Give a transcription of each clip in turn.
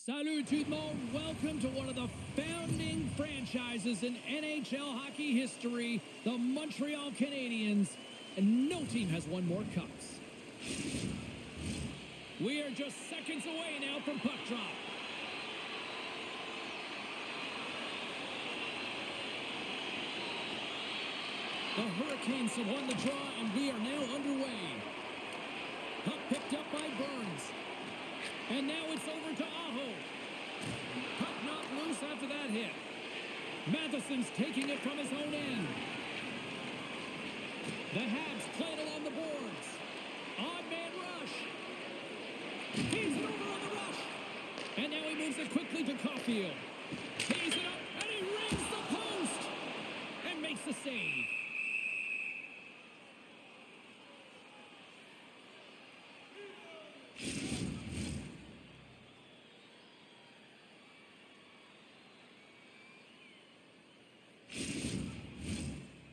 Salut tout le monde. Welcome to one of the founding franchises in NHL hockey history, the Montreal Canadiens, and no team has won more cups. We are just seconds away now from puck drop. The Hurricanes have won the draw, and we are now underway. Puck picked up by Burns. And now it's over to Aho. Puck not loose after that hit. Matheson's taking it from his own end. The Habs play it along the boards. Odd man rush. He's it over on the rush. And now he moves it quickly to Caulfield. Tees it up, and he rings the post. And makes the save.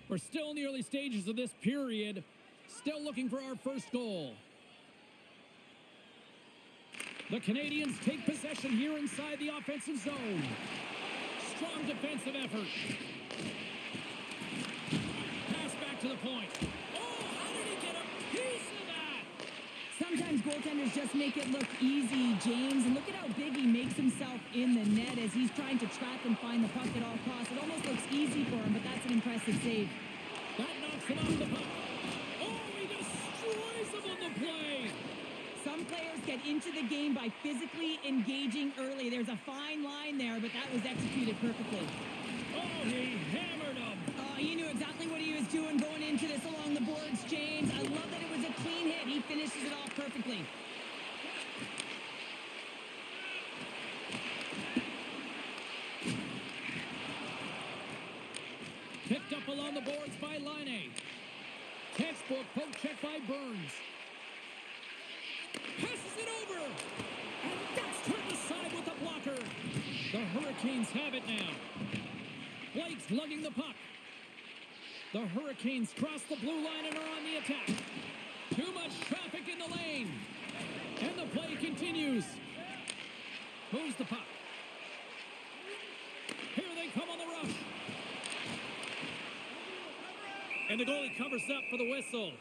We're still in the early stages of this period. Still looking for our first goal. The Canadiens take possession here inside the offensive zone. Strong defensive effort. Pass back to the point. Oh, how did he get a piece of that? Sometimes goaltenders just make it look easy, James. And look at how big he makes himself in the net as he's trying to track and find the puck at all costs. It almost looks easy for him, but that's an impressive save. That knocks him off the puck. Oh, he destroys him on the play. Some players get into the game by physically engaging early. There's a fine line there, but that was executed perfectly. Oh, he hammered him. He knew exactly what he was doing going into this along the boards, James. I love that it was a clean hit. He finishes it off perfectly. Picked up along the boards by Laine. Textbook poke check by Burns. Passes it over. And that's turned aside with the blocker. The Hurricanes have it now. Blake's lugging the puck. The Hurricanes cross the blue line and are on the attack. Too much traffic in the lane. And the play continues. Moves the puck. Here they come on the rush. And the goalie covers up for the whistle.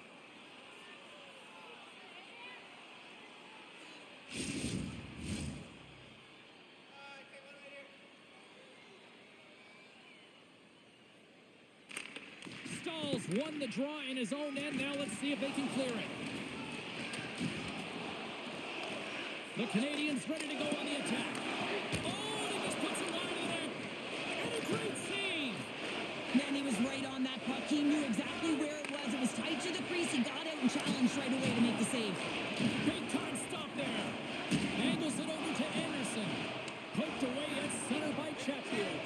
Stall's won the draw in his own end. Now let's see if they can clear it. The Canadiens ready to go on the attack. Oh, and he just puts it wide of the net. And a great save. Man, he was right on that puck. He knew exactly where it was. It was tight to the crease. He got out and challenged right away to make the save. Big time stop there. Angles it over to Anderson. Poked away at center by Chatfield.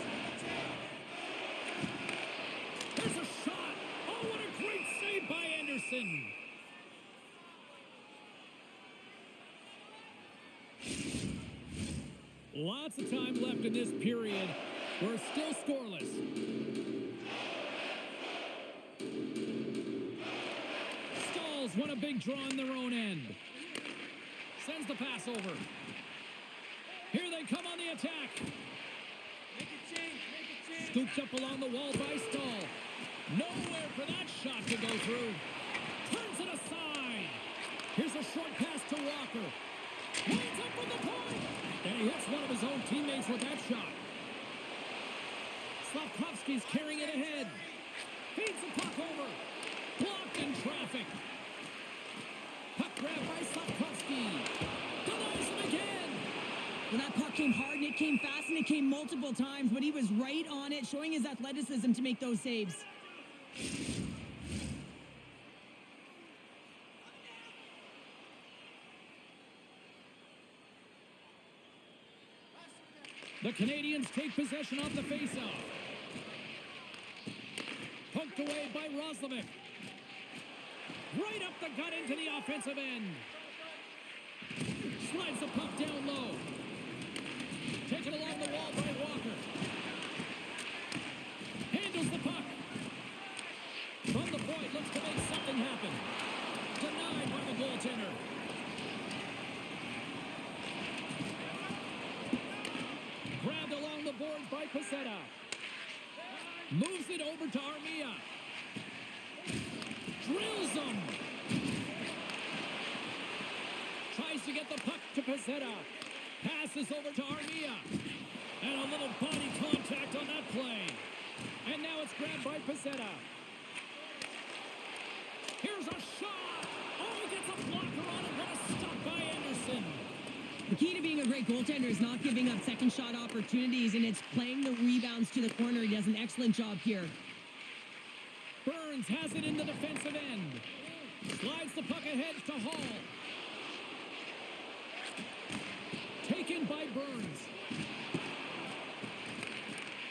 There's a shot. Oh, what a great save by Anderson. Lots of time left in this period. We're still scoreless. Stall's won a big draw in their own end. Sends the pass over. Here they come on the attack. Make it change. Scooped up along the wall by Stahl. Nowhere for that shot to go through. Turns it aside. Here's a short pass to Walker. Lines up from the point. And he hits one of his own teammates with that shot. Slavkovsky's carrying it ahead. Feeds the puck over. Blocked in traffic. Puck grab by Slavkovsky. Denies him again. Well, that puck came hard, and it came fast, and it came multiple times, but he was right on it, showing his athleticism to make those saves. The Canadiens take possession off the faceoff. Poked away by Roslovic. Right up the gut into the offensive end. Slides the puck down low. Taken along the wall by Walker. Handles the puck. From the point, looks to make something happen. Denied by the goaltender. Peseta. Moves it over to Armia. Drills him. Tries to get the puck to Peseta. Passes over to Armia. And a little body contact on that play. And now it's grabbed by Peseta. Here's a shot. Oh, he gets a blocker on it, but a stop by Anderson. The key to being a great goaltender is not giving up second shot opportunities, and it's playing the rebounds to the corner. He does an excellent job here. Burns has it in the defensive end. Slides the puck ahead to Hall. Taken by Burns.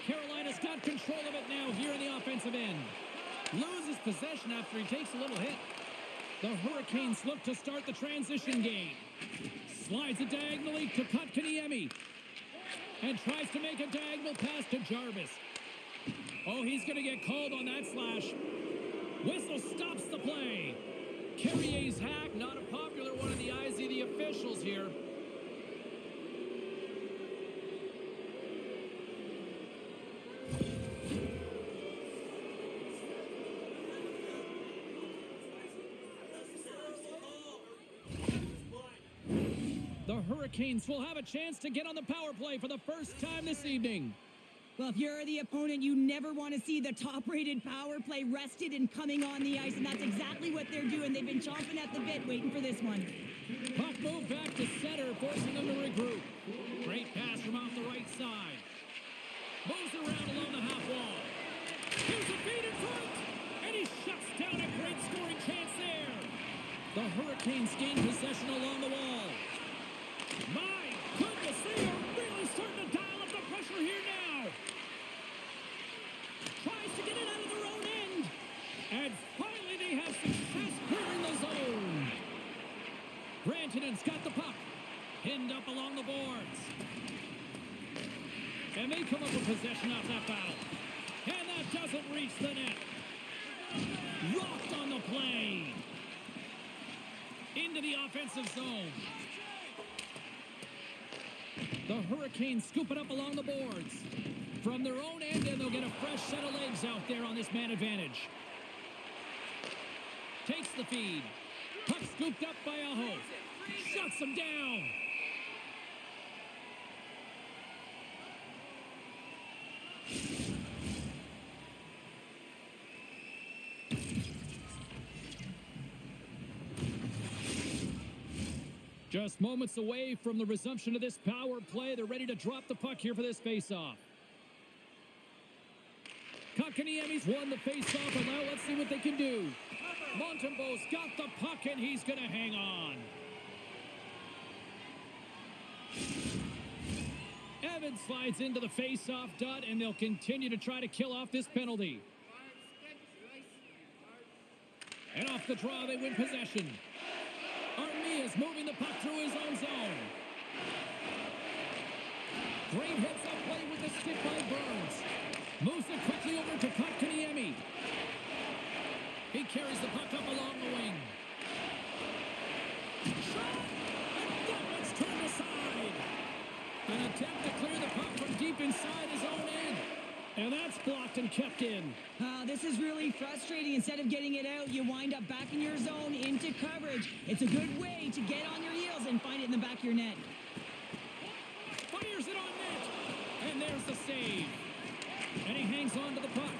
Carolina's got control of it now here in the offensive end. Loses possession after he takes a little hit. The Hurricanes look to start the transition game. Slides it diagonally to Kotkaniemi. And tries to make a diagonal pass to Jarvis. Oh, he's going to get called on that slash. Whistle stops the play. Carrier's hack, not a popular one in the eyes of the officials here. The Hurricanes will have a chance to get on the power play for the first time this evening. Well, if you're the opponent, you never want to see the top-rated power play rested and coming on the ice, and that's exactly what they're doing. They've been chomping at the bit, waiting for this one. Puck move back to center, forcing them to regroup. Great pass from off the right side. Moves around along the half wall. Here's a feed in front, and he shuts down a great scoring chance there. The Hurricanes gain possession along the wall. My goodness, they are really starting to dial up the pressure here now. Tries to get it out of their own end. And finally they have success clearing the zone. Rantanen's got the puck. Pinned up along the boards. And they come up with possession off that foul. And that doesn't reach the net. Rocked on the play. Into the offensive zone. The Hurricanes scoop it up along the boards. From their own end, and they'll get a fresh set of legs out there on this man advantage. Takes the feed. Puck scooped up by Aho. Shuts him down. Just moments away from the resumption of this power play. They're ready to drop the puck here for this face-off. Kotkaniemi's won the face-off, and now let's see what they can do. Montembeault's got the puck, and he's going to hang on. Evans slides into the face-off dot, and they'll continue to try to kill off this penalty. And off the draw, they win possession. Armia is moving the puck through his own zone. Great hits up play with the stick by Burns. Moves it quickly over to Kotkaniemi. He carries the puck up along the wing. Shot! And that one's turned aside. An attempt to clear the puck from deep inside his own end. And that's blocked and kept in. This is really frustrating. Instead of getting it out, you wind up back in your zone into coverage. It's a good way to get on your heels and find it in the back of your net. Fires it on net. And there's the save. And he hangs on to the puck.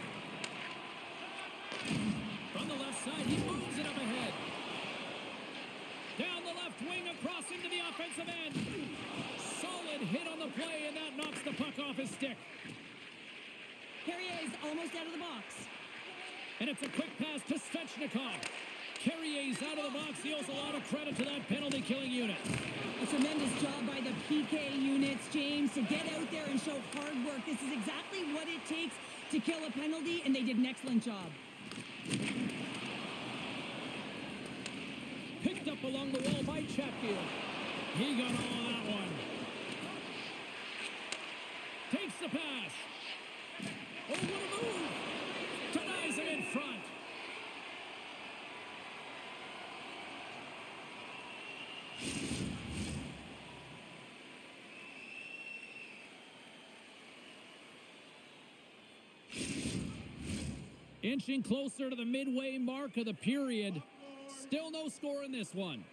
From the left side, he moves it up ahead. Down the left wing, across into the offensive end. Solid hit on the play, and that knocks the puck off his stick. Carrier's almost out of the box. And it's a quick pass to Svechnikov. Carrier's out of the box. He owes a lot of credit to that penalty-killing unit. A tremendous job by the PK units, James, to get out there and show hard work. This is exactly what it takes to kill a penalty, and they did an excellent job. Picked up along the wall by Chatfield. He got all of that one. Takes the pass. Oh, what a move! Denies it in front. Inching closer to the midway mark of the period. Still no score in this one.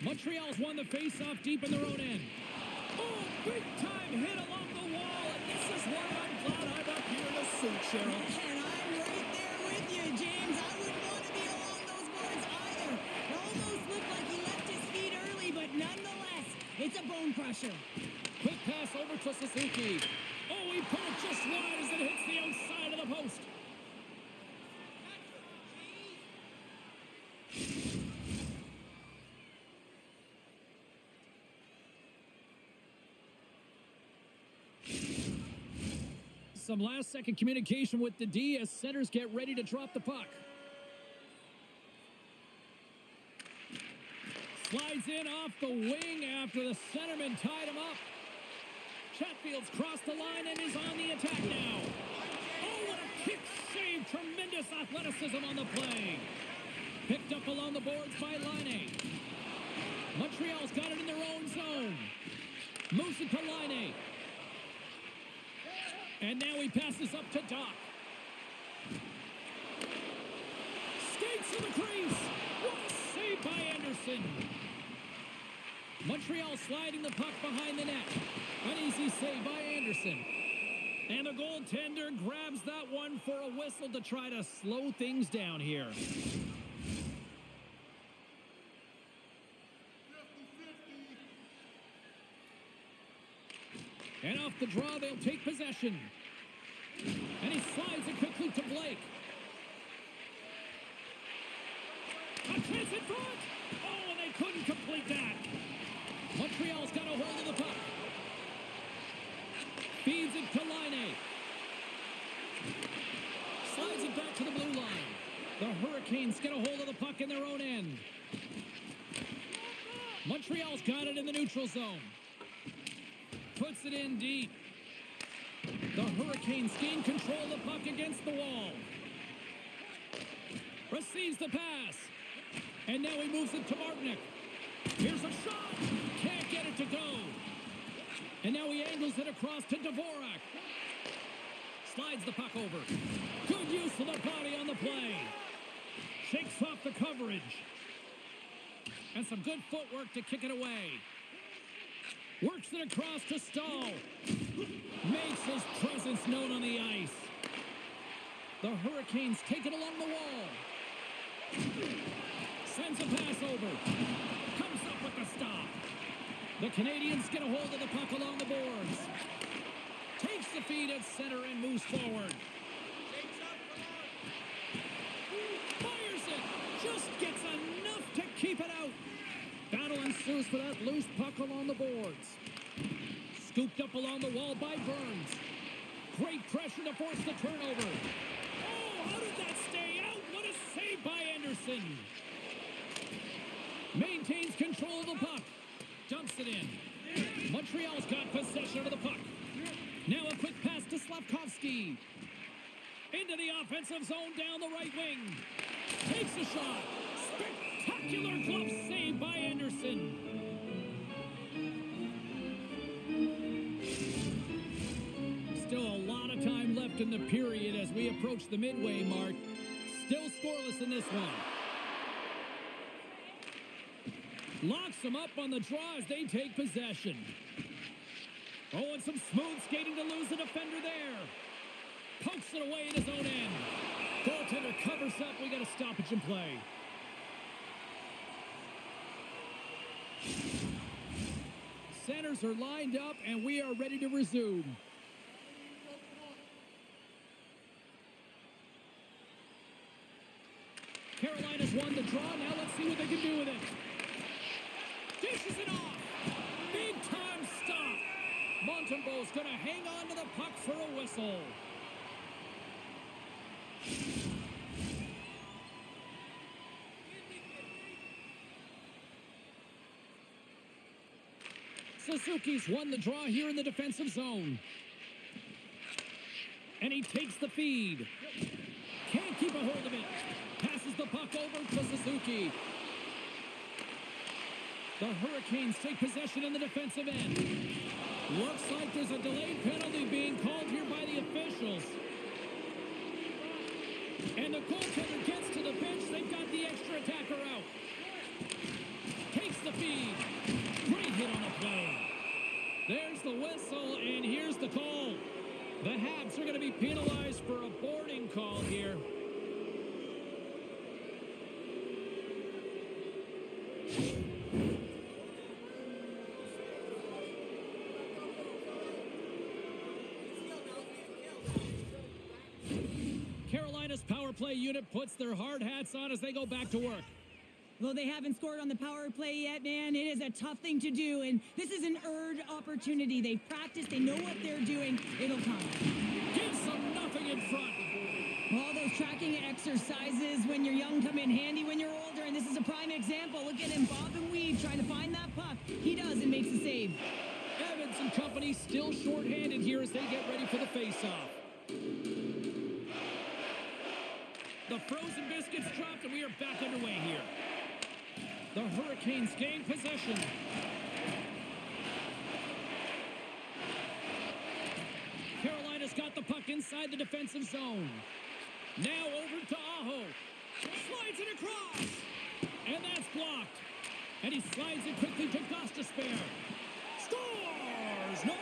Montreal's won the faceoff deep in their own end. Oh, big time hit along the wall, and this is why I'm glad I'm up here in a suit, Cheryl. And I'm right there with you, James. I wouldn't want to be along those boards either. It almost looked like he left his feet early, but nonetheless, it's a bone crusher. Quick pass over to Suzuki. Oh, he put it just wide as it hits the outside of the post. Some last-second communication with the D as centers get ready to drop the puck. Slides in off the wing after the centerman tied him up. Chatfield's crossed the line and is on the attack now. Oh, what a kick save. Tremendous athleticism on the play. Picked up along the boards by Laine. Montreal's got it in their own zone. Moves it to Laine. And now he passes up to Doc. Skates to the crease. What a save by Anderson. Montreal sliding the puck behind the net. An easy save by Anderson. And the goaltender grabs that one for a whistle to try to slow things down here. And off the draw, they'll take possession. And he slides it quickly to Blake. A chance in front. Oh, and they couldn't complete that. Montreal's got a hold of the puck. Feeds it to Laine. Slides it back to the blue line. The Hurricanes get a hold of the puck in their own end. Montreal's got it in the neutral zone. Puts it in deep. The Hurricanes gain control of the puck against the wall. Receives the pass. And now he moves it to Martinick. Here's a shot. Can't get it to go. And now he angles it across to Dvorak. Slides the puck over. Good use of the body on the play. Shakes off the coverage. And some good footwork to kick it away. Works it across to Stahl. Makes his presence known on the ice. The Hurricanes take it along the wall. Sends a pass over. Comes up with the stop. The Canadiens get a hold of the puck along the boards. Takes the feed at center and moves forward. Fires it. Just gets enough to keep it out. Battle ensues for that loose puck along the boards. Scooped up along the wall by Burns. Great pressure to force the turnover. Oh, how did that stay out? What a save by Anderson. Maintains control of the puck. Dumps it in. Montreal's got possession of the puck. Now a quick pass to Slavkovsky. Into the offensive zone down the right wing. Takes a shot. Spectacular glove save by Anderson. Still a lot of time left in the period as we approach the midway mark. Still scoreless in this one. Locks them up on the draw as they take possession. Oh, and some smooth skating to lose the defender there. Pokes it away in his own end. Goaltender covers up. We got a stoppage in play. Centers are lined up, and we are ready to resume. Carolina's won the draw. Now let's see what they can do with it. Dishes it off. Big time stop. Montembeau's going to hang on to the puck for a whistle. Suzuki's won the draw here in the defensive zone. And he takes the feed. Can't keep a hold of it. Passes the puck over to Suzuki. The Hurricanes take possession in the defensive end. Looks like there's a delayed penalty being called here by the officials. And the goaltender gets to the bench. They've got the extra attacker out. Takes the feed. Great hit on the play. There's the whistle, and here's the call. The Habs are going to be penalized for a boarding call here. Carolina's power play unit puts their hard hats on as they go back to work. Well, they haven't scored on the power play yet, man. It is a tough thing to do, and this is an earned opportunity. They've practiced. They know what they're doing. It'll come. Gives them nothing in front. All those tracking exercises when you're young come in handy when you're older, and this is a prime example. Look at him, bob and weave, trying to find that puck. He does and makes the save. Evans and company still shorthanded here as they get ready for the faceoff. The frozen biscuits dropped, and we are back underway here. The Hurricanes gain possession. Carolina's got the puck inside the defensive zone. Now over to Aho. Slides it across. And that's blocked. And he slides it quickly to Gostisbehere. Scores! No,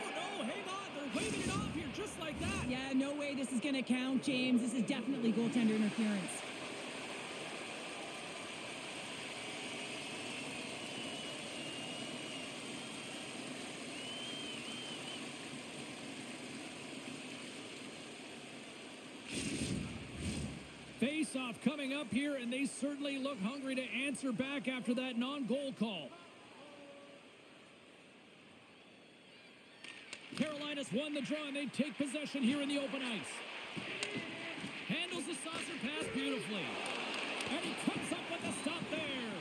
hang on. They're waving it off here just like that. Yeah, no way this is going to count, James. This is definitely goaltender interference. Face-off coming up here, and they certainly look hungry to answer back after that non-goal call. Carolina's won the draw, and they take possession here in the open ice. Handles the saucer pass beautifully. And he comes up with a stop there.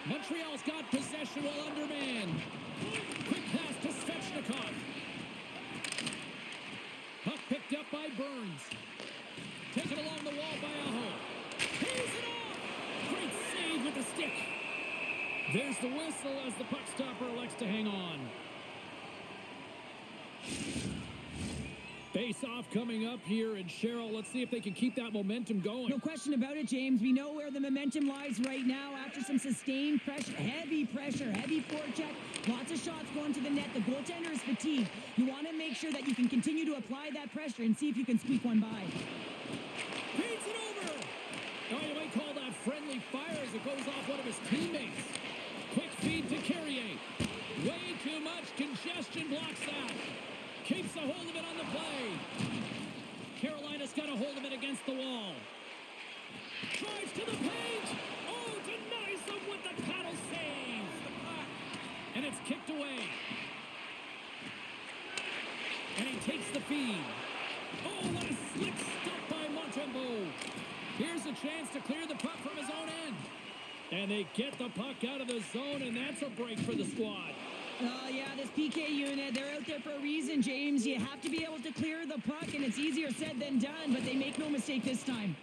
Montreal's got possession while undermanned. Quick pass to Svechnikov. Puck picked up by Burns. Taken along the wall by Aho. Pays it off! Great save with the stick. There's the whistle as the puck stopper elects to hang on. Face-off coming up here, and Cheryl, let's see if they can keep that momentum going. No question about it, James. We know where the momentum lies right now after some sustained pressure, heavy forecheck, lots of shots going to the net. The goaltender is fatigued. You want to make sure that you can continue to apply that pressure and see if you can squeak one by. Beats it over! Oh, you might call that friendly fire as it goes off one of his teammates. Quick feed to Carrier. Way too much congestion blocks that. Keeps a hold of it on the play. Carolina's got a hold of it against the wall. Drives to the paint. Oh, denies them with the paddle save. And it's kicked away. And he takes the feed. Oh, what a slick stop by Montembeault. Here's a chance to clear the puck from his own end. And they get the puck out of the zone, and that's a break for the squad. Oh, yeah, this PK unit, they're out there for a reason, James. You have to be able to clear the puck, and it's easier said than done, but they make no mistake this time.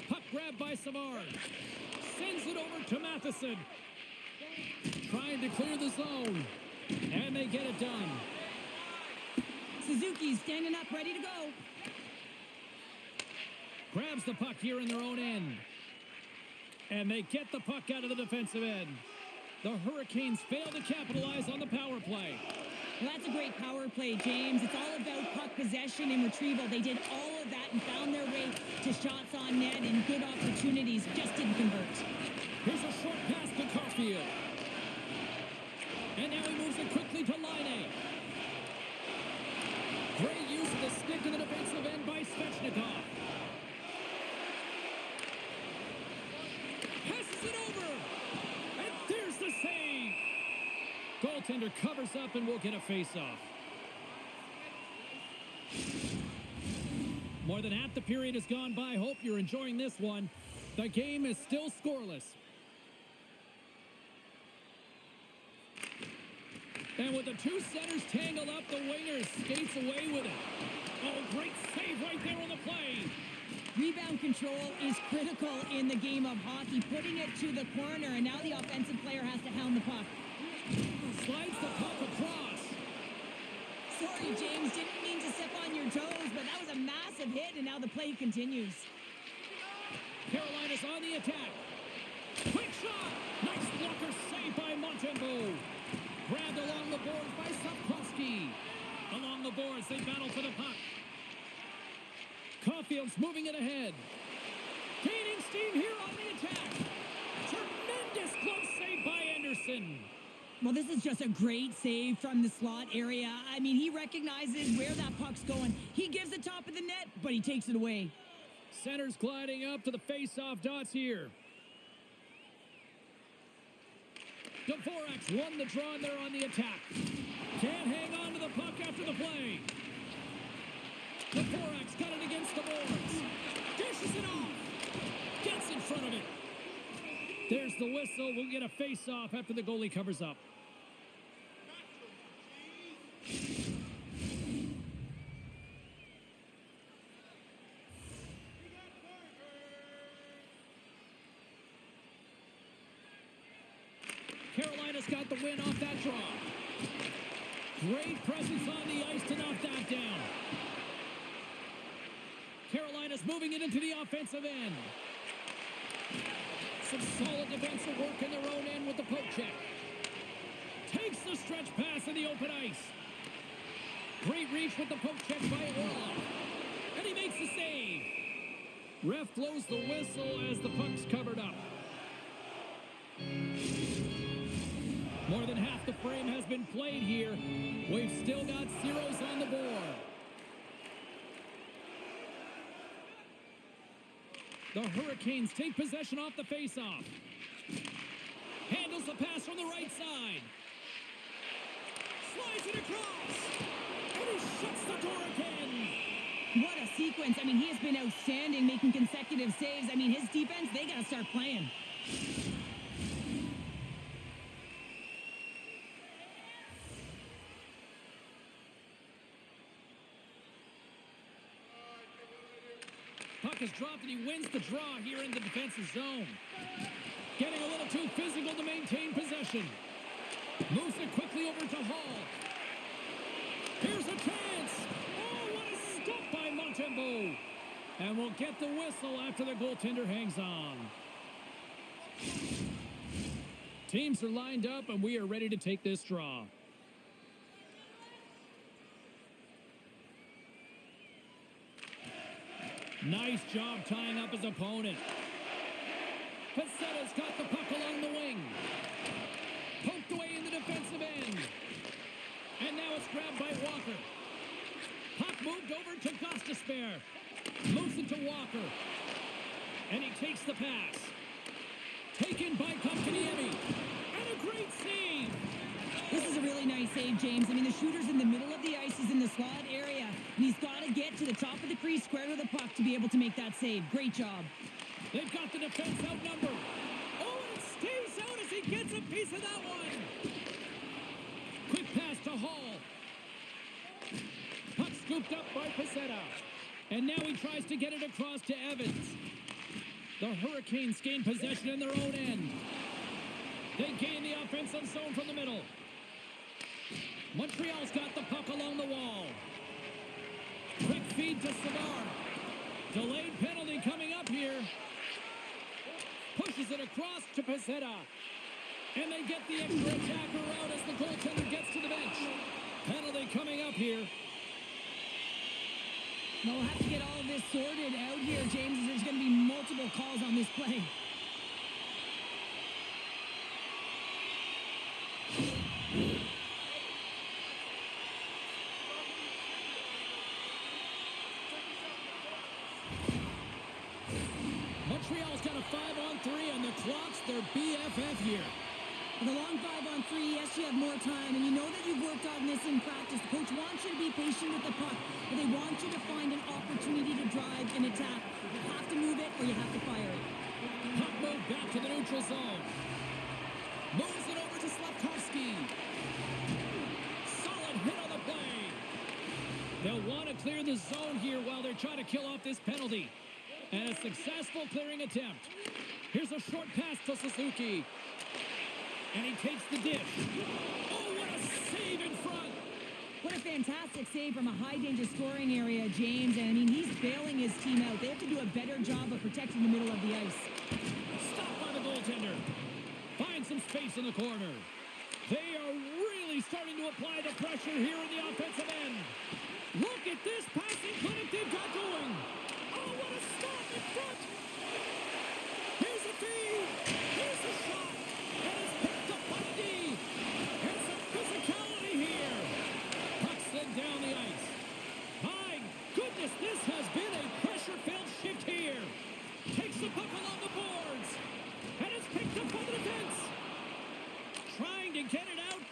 Puck grabbed by Savard. Sends it over to Matheson. Trying to clear the zone. And they get it done. Suzuki's standing up, ready to go. Grabs the puck here in their own end. And they get the puck out of the defensive end. The Hurricanes fail to capitalize on the power play. Well, that's a great power play, James. It's all about puck possession and retrieval. They did all of that and found their way to shots on net and good opportunities. Just didn't convert. Here's a short pass to Caulfield. And now he moves it quickly to Laine. Great use of the stick in the defensive end by Svechnikov. Passes it over. And there's the save. Goaltender covers up and will get a face-off. More than half the period has gone by. Hope you're enjoying this one. The game is still scoreless. And with the two centers tangled up, the winger skates away with it. Oh, great save right there on the play. Rebound control is critical in the game of hockey. Putting it to the corner, and now the offensive player has to hound the puck. Slides the puck across. Sorry, James. Didn't mean to step on your toes, but that was a massive hit, and now the play continues. Carolina's on the attack. Quick shot. Nice blocker save by Montembeault. Grabbed along the boards by Sapkowski. Along the boards, they battle for the puck. Caulfield's moving it ahead. Gaining steam here on the attack. Tremendous glove save by Anderson. Well, this is just a great save from the slot area. I mean, he recognizes where that puck's going. He gives the top of the net, but he takes it away. Center's gliding up to the face-off dots here. Dvorak's won the draw and they're on the attack. Can't hang on to the puck after the play. Dvorak's got it against the boards. Dishes it off. Gets in front of it. There's the whistle. We'll get a face-off after the goalie covers up. Carolina's got the win off that draw. Great presence on the ice to knock that down. Carolina's moving it into the offensive end. Some solid defensive work in their own end with the poke check. Takes the stretch pass in the open ice. Great reach with the poke check by Orlov. And he makes the save. Ref blows the whistle as the puck's covered up. More than half the frame has been played here. We've still got zeros on the board. The Hurricanes take possession off the faceoff. Handles the pass from the right side. Slides it across. And he shuts the door again. What a sequence. I mean, he has been outstanding, making consecutive saves. I mean, his defense, they got to start playing. Puck is dropped and he wins the draw here in the defensive zone. Getting a little too physical to maintain possession. Moves it quickly over to Hall. Here's a chance. Oh, what a stop by Montembeault. And we'll get the whistle after the goaltender hangs on. Teams are lined up and we are ready to take this draw. Nice job tying up his opponent. Pacetta's got the puck along the wing. Poked away in the defensive end. And now it's grabbed by Walker. Puck moved over to Gostisbehere. Moves it to Walker. And he takes the pass. Taken by Kotkaniemi. And a great save. This is a really nice save, James. I mean, the shooter's in the middle of the ice. He's in the slot area. And he's got to get to the top of the crease, square to the puck, to be able to make that save. Great job. They've got the defense outnumbered. Oh, and it stays out as he gets a piece of that one. Quick pass to Hall. Puck scooped up by Pacetta. And now he tries to get it across to Evans. The Hurricanes gain possession in their own end. They gain the offensive zone from the middle. Montreal's got the puck along the wall. Quick feed to Savard. Delayed penalty coming up here. Pushes it across to Pacetta. And they get the extra attacker out as the goaltender gets to the bench. Penalty coming up here. Now we'll have to get all of this sorted out here, James, as there's going to be multiple calls on this play. Montreal's got a 5-on-3 and the clock's their BFF here. With a long 5-on-3, yes, you have more time, and you know that you've worked on this in practice. The coach wants you to be patient with the puck, but they want you to find an opportunity to drive and attack. You have to move it or you have to fire it. Puck moved back to the neutral zone. Moves it over to Slavkovsky. Solid hit on the play. They'll want to clear the zone here while they're trying to kill off this penalty. And a successful clearing attempt. Here's a short pass to Suzuki. And he takes the dish. Oh, what a save in front. What a fantastic save from a high-danger scoring area, James. And, I mean, he's bailing his team out. They have to do a better job of protecting the middle of the ice. Stopped by the goaltender. Finds some space in the corner. They are really starting to apply the pressure here in the offensive end. Look at this passing clinic they've got going. Oh, what a stop in front. Here's a feed. Here's a shot. And it's picked up by the D. And some physicality here. Puck slid down the ice. My goodness, this has been a pressure-filled shift here. Takes the puck along the boards. And it's picked up by the defense. Trying to get it out.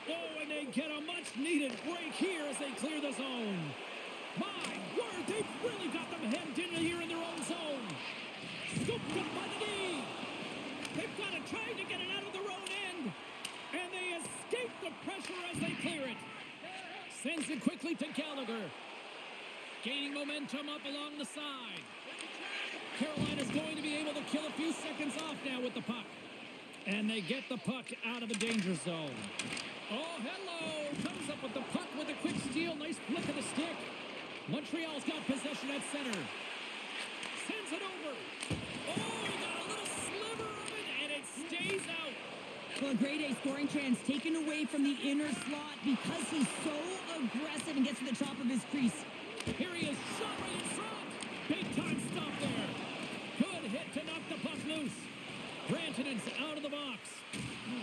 Oh, and they get a much-needed break here as they clear the zone. My word, they've really got them hemmed in here in their own zone. Scooped up by the D. They've got to try to get it out of their own end. And they escape the pressure as they clear it. Sends it quickly to Gallagher. Gaining momentum up along the side. Carolina's going to be able to kill a few seconds off now with the puck. And they get the puck out of the danger zone. Oh, hello. Comes up with the puck with a quick steal. Nice flick of the stick. Montreal's got possession at center. Sends it over. Oh, he got a little sliver of it, and it stays out. Well, a grade A scoring chance taken away from the inner slot because he's so aggressive and gets to the top of his crease. Here he is, shot right in front. Big time stop there. Good hit to knock the puck loose. Rantanen's out of the box.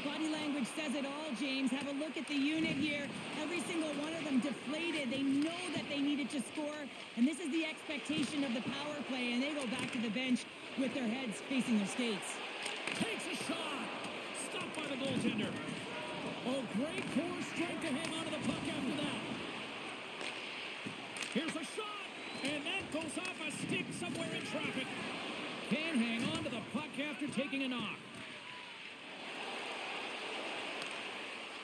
Body language says it all, James. Have a look at the unit here. Every single one of them deflated. They know that they needed to score, and this is the expectation of the power play, and they go back to the bench with their heads facing their skates. Takes a shot. Stopped by the goaltender. Oh, great core strength to hang onto the puck after that. Here's a shot, and that goes off a stick somewhere in traffic. Can't hang on to the puck after taking a knock.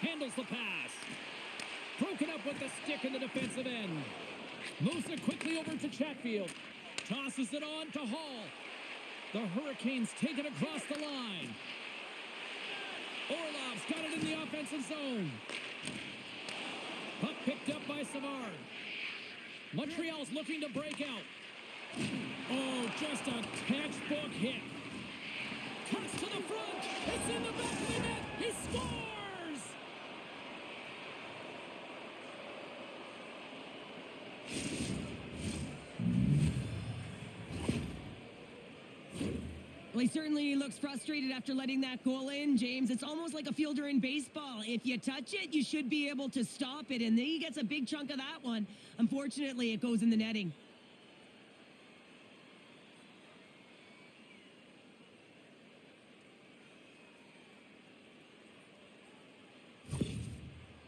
Handles the pass. Broken up with the stick in the defensive end. Moves it quickly over to Chatfield. Tosses it on to Hall. The Hurricanes take it across the line. Orlov's got it in the offensive zone. Puck picked up by Savard. Montreal's looking to break out. Oh, just a textbook hit. Cuts to the front. It's in the back of the net. He scores! Well, he certainly looks frustrated after letting that goal in, James. It's almost like a fielder in baseball. If you touch it, you should be able to stop it, and he gets a big chunk of that one. Unfortunately, it goes in the netting.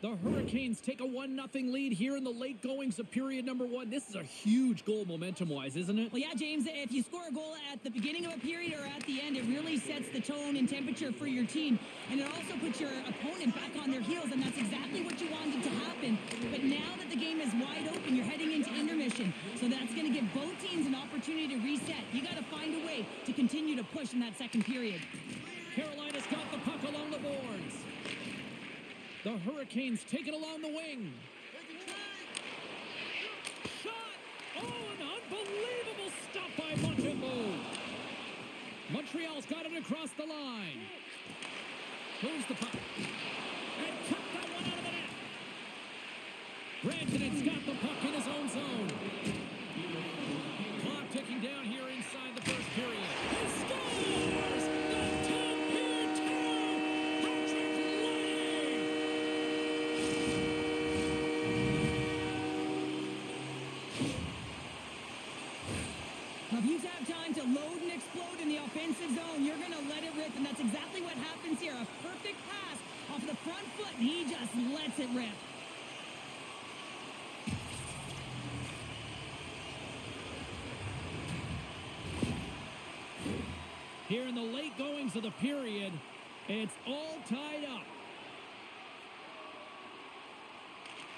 The Hurricanes take a 1-0 lead here in the late goings of period number 1. This is a huge goal momentum-wise, isn't it? Well, yeah, James, if you score a goal at the beginning of a period or at the end, it really sets the tone and temperature for your team. And it also puts your opponent back on their heels, and that's exactly what you wanted to happen. But now that the game is wide open, you're heading into intermission. So that's going to give both teams an opportunity to reset. You got to find a way to continue to push in that second period. Carolina's got the puck along the boards. The Hurricanes take it along the wing. Shot! Oh, an unbelievable stop by Montembeault. Montreal's got it across the line. Moves the puck. And cut that one out of the net. Rantanen's got the puck in his own zone. Clock ticking down here inside the first period. He scores! The 10-period terror! Patrick Laine! Now, if you have time to load and explode in the offensive zone, you're going to let it rip, and that's exactly what happens here. A perfect pass off the front foot, and he just lets it rip. Here in the late goings of the period, it's all tied up.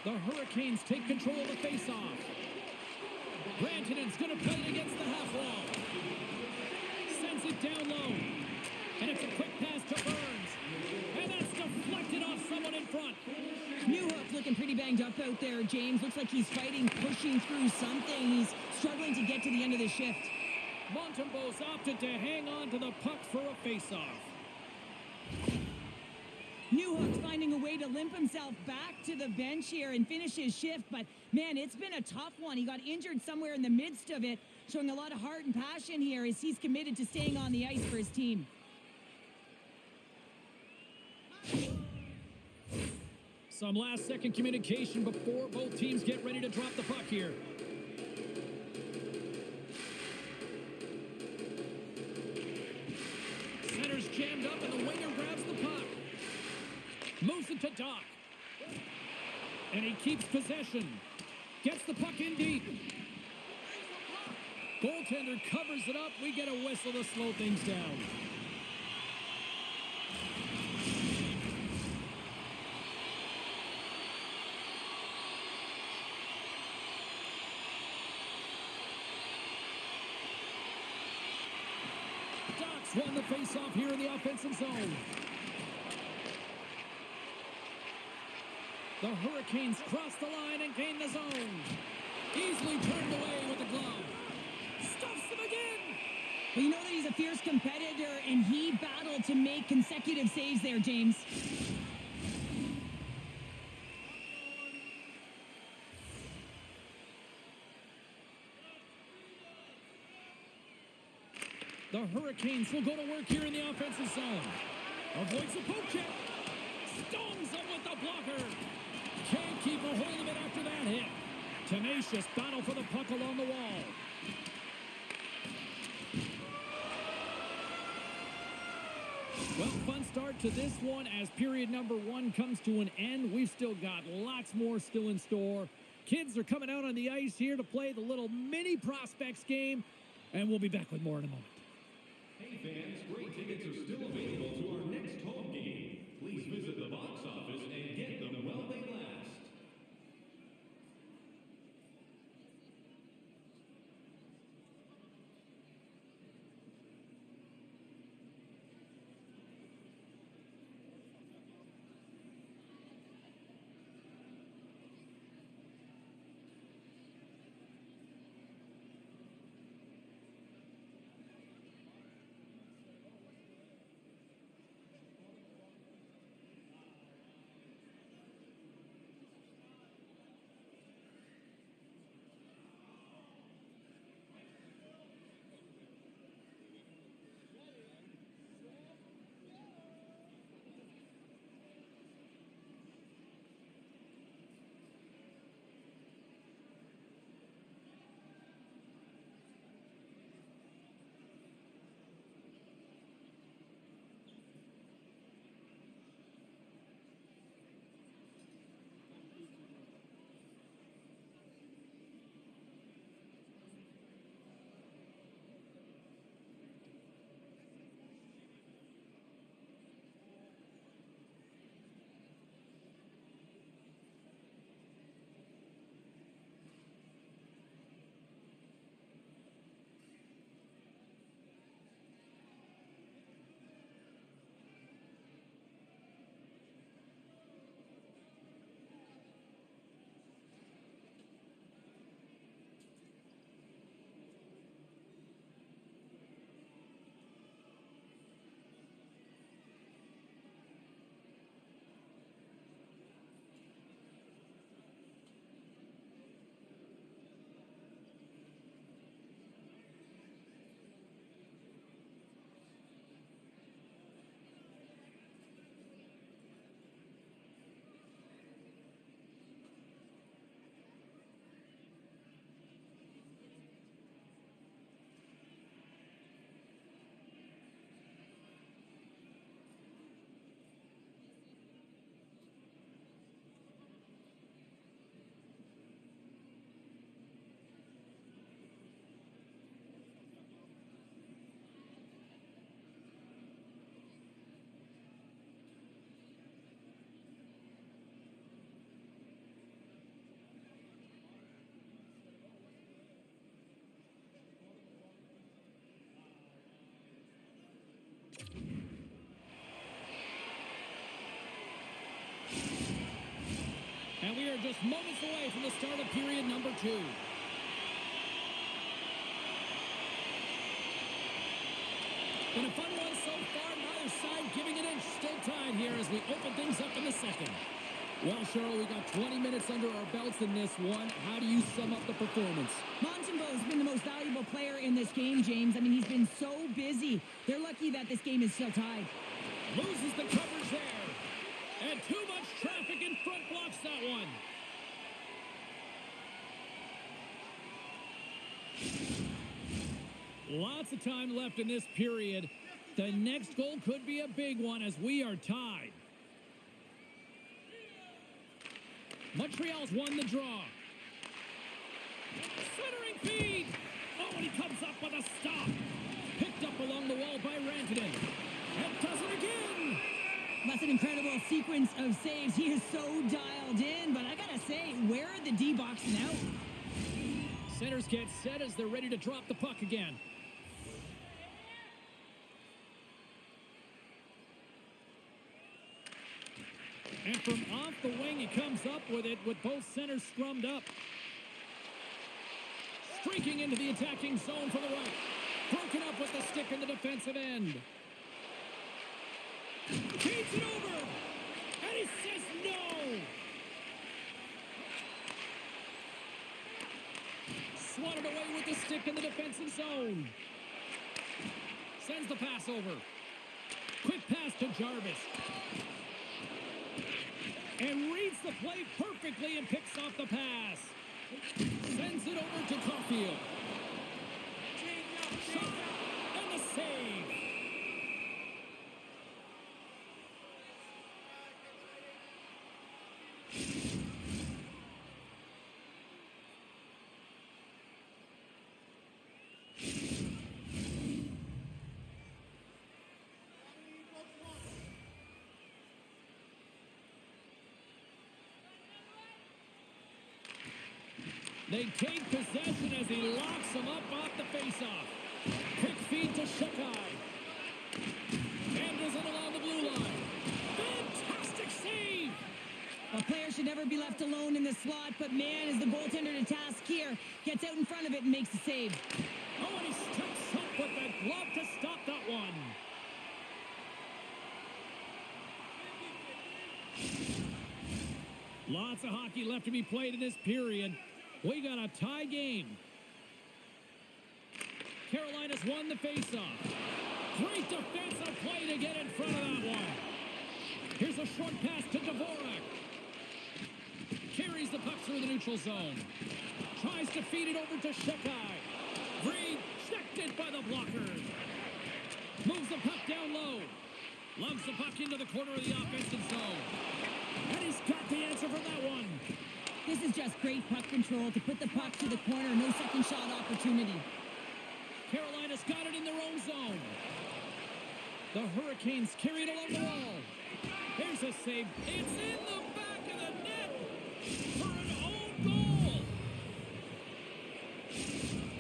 The Hurricanes take control of the faceoff. Rantanen's going to play it against the half wall. Sends it down low. And it's a quick pass to Burns. And that's deflected off someone in front. Newhook's looking pretty banged up out there, James. Looks like he's fighting, pushing through something. He's struggling to get to the end of the shift. Montembeault's opted to hang on to the puck for a face-off. Newhook's finding a way to limp himself back to the bench here and finish his shift, but man, it's been a tough one. He got injured somewhere in the midst of it, showing a lot of heart and passion here as he's committed to staying on the ice for his team. Some last-second communication before both teams get ready to drop the puck here. Center's jammed up, and the winger grabs the puck. Moves it to Doc. And he keeps possession. Gets the puck in deep. Goaltender covers it up. We get a whistle to slow things down. Doc's won the face-off here in the offensive zone. The Hurricanes cross the line and gain the zone. Easily turned away with the glove. Stuffs him again. Well, you know that he's a fierce competitor, and he battled to make consecutive saves there, James. The Hurricanes will go to work here in the offensive zone. Avoids the poke check. Stones him with the blocker. Can't keep a hold of it after that hit. Tenacious battle for the puck along the wall. Well, fun start to this one as period number 1 comes to an end. We've still got lots more still in store. Kids are coming out on the ice here to play the little mini prospects game, and we'll be back with more in a moment. Hey fans, great tickets are still available to our next home game. Please visit the box office and get them while they last. just moments away from the start of period number 2. Been a fun one so far. Neither side giving an inch. Still tied here as we open things up in the second. Well, Cheryl, we got 20 minutes under our belts in this one. How do you sum up the performance? Montembeau's been the most valuable player in this game, James. I mean, he's been so busy. They're lucky that this game is still tied. Loses the coverage there. And too much traffic in front blocks that one. Lots of time left in this period. The next goal could be a big one as we are tied. Montreal's won the draw. Centering feed. Oh, and he comes up with a stop. Picked up along the wall by Rantanen. And does it again. That's an incredible sequence of saves. He is so dialed in, but I gotta say, where are the D-box now? Centers get set as they're ready to drop the puck again. And from off the wing, he comes up with it with both centers scrummed up. Streaking into the attacking zone for the right. Broken up with the stick in the defensive end. Feeds it over. And he says no. Swatted away with the stick in the defensive zone. Sends the pass over. Quick pass to Jarvis. And reads the play perfectly and picks off the pass. Sends it over to Caulfield. Shot and the save. They take possession as he locks them up off the faceoff. Quick feed to Shekai. Handles it along the blue line. Fantastic save! A player should never be left alone in the slot, but man, is the goaltender to task here. Gets out in front of it and makes the save. Oh, and he steps up with the glove to stop that one. Lots of hockey left to be played in this period. We got a tie game. Carolina's won the faceoff. Great defensive play to get in front of that one. Here's a short pass to Dvorak. Carries the puck through the neutral zone. Tries to feed it over to Shekai. Rejected by the blockers. Moves the puck down low. Lugs the puck into the corner of the offensive zone. And he's got the answer for that one. This is just great puck control to put the puck to the corner. No second shot opportunity. Carolina's got it in their own zone. The Hurricanes carry it along the wall. Here's a save. It's in the back of the net for an own goal.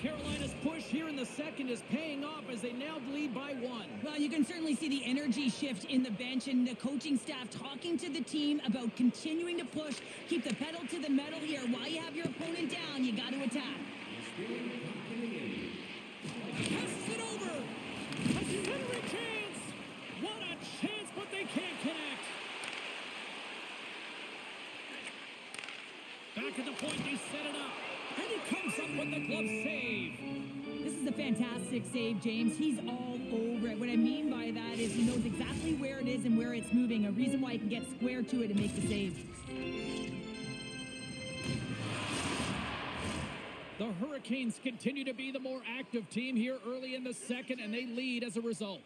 Carolina's push here in the second is paying off as they now lead by 1. Well, you can certainly see the energy shift in the bench and the coaching staff talking to the team about continuing to push. Keep the pedal to the metal here. While you have your opponent down, you got to attack. Passes it over. A centering chance. What a chance, but they can't connect. Back at the point, they set it up. And he comes up with the glove save. This is a fantastic save, James. He's all over it. What I mean by that is he knows exactly where it is and where it's moving. A reason why he can get square to it and make the save. The Hurricanes continue to be the more active team here early in the second, and they lead as a result.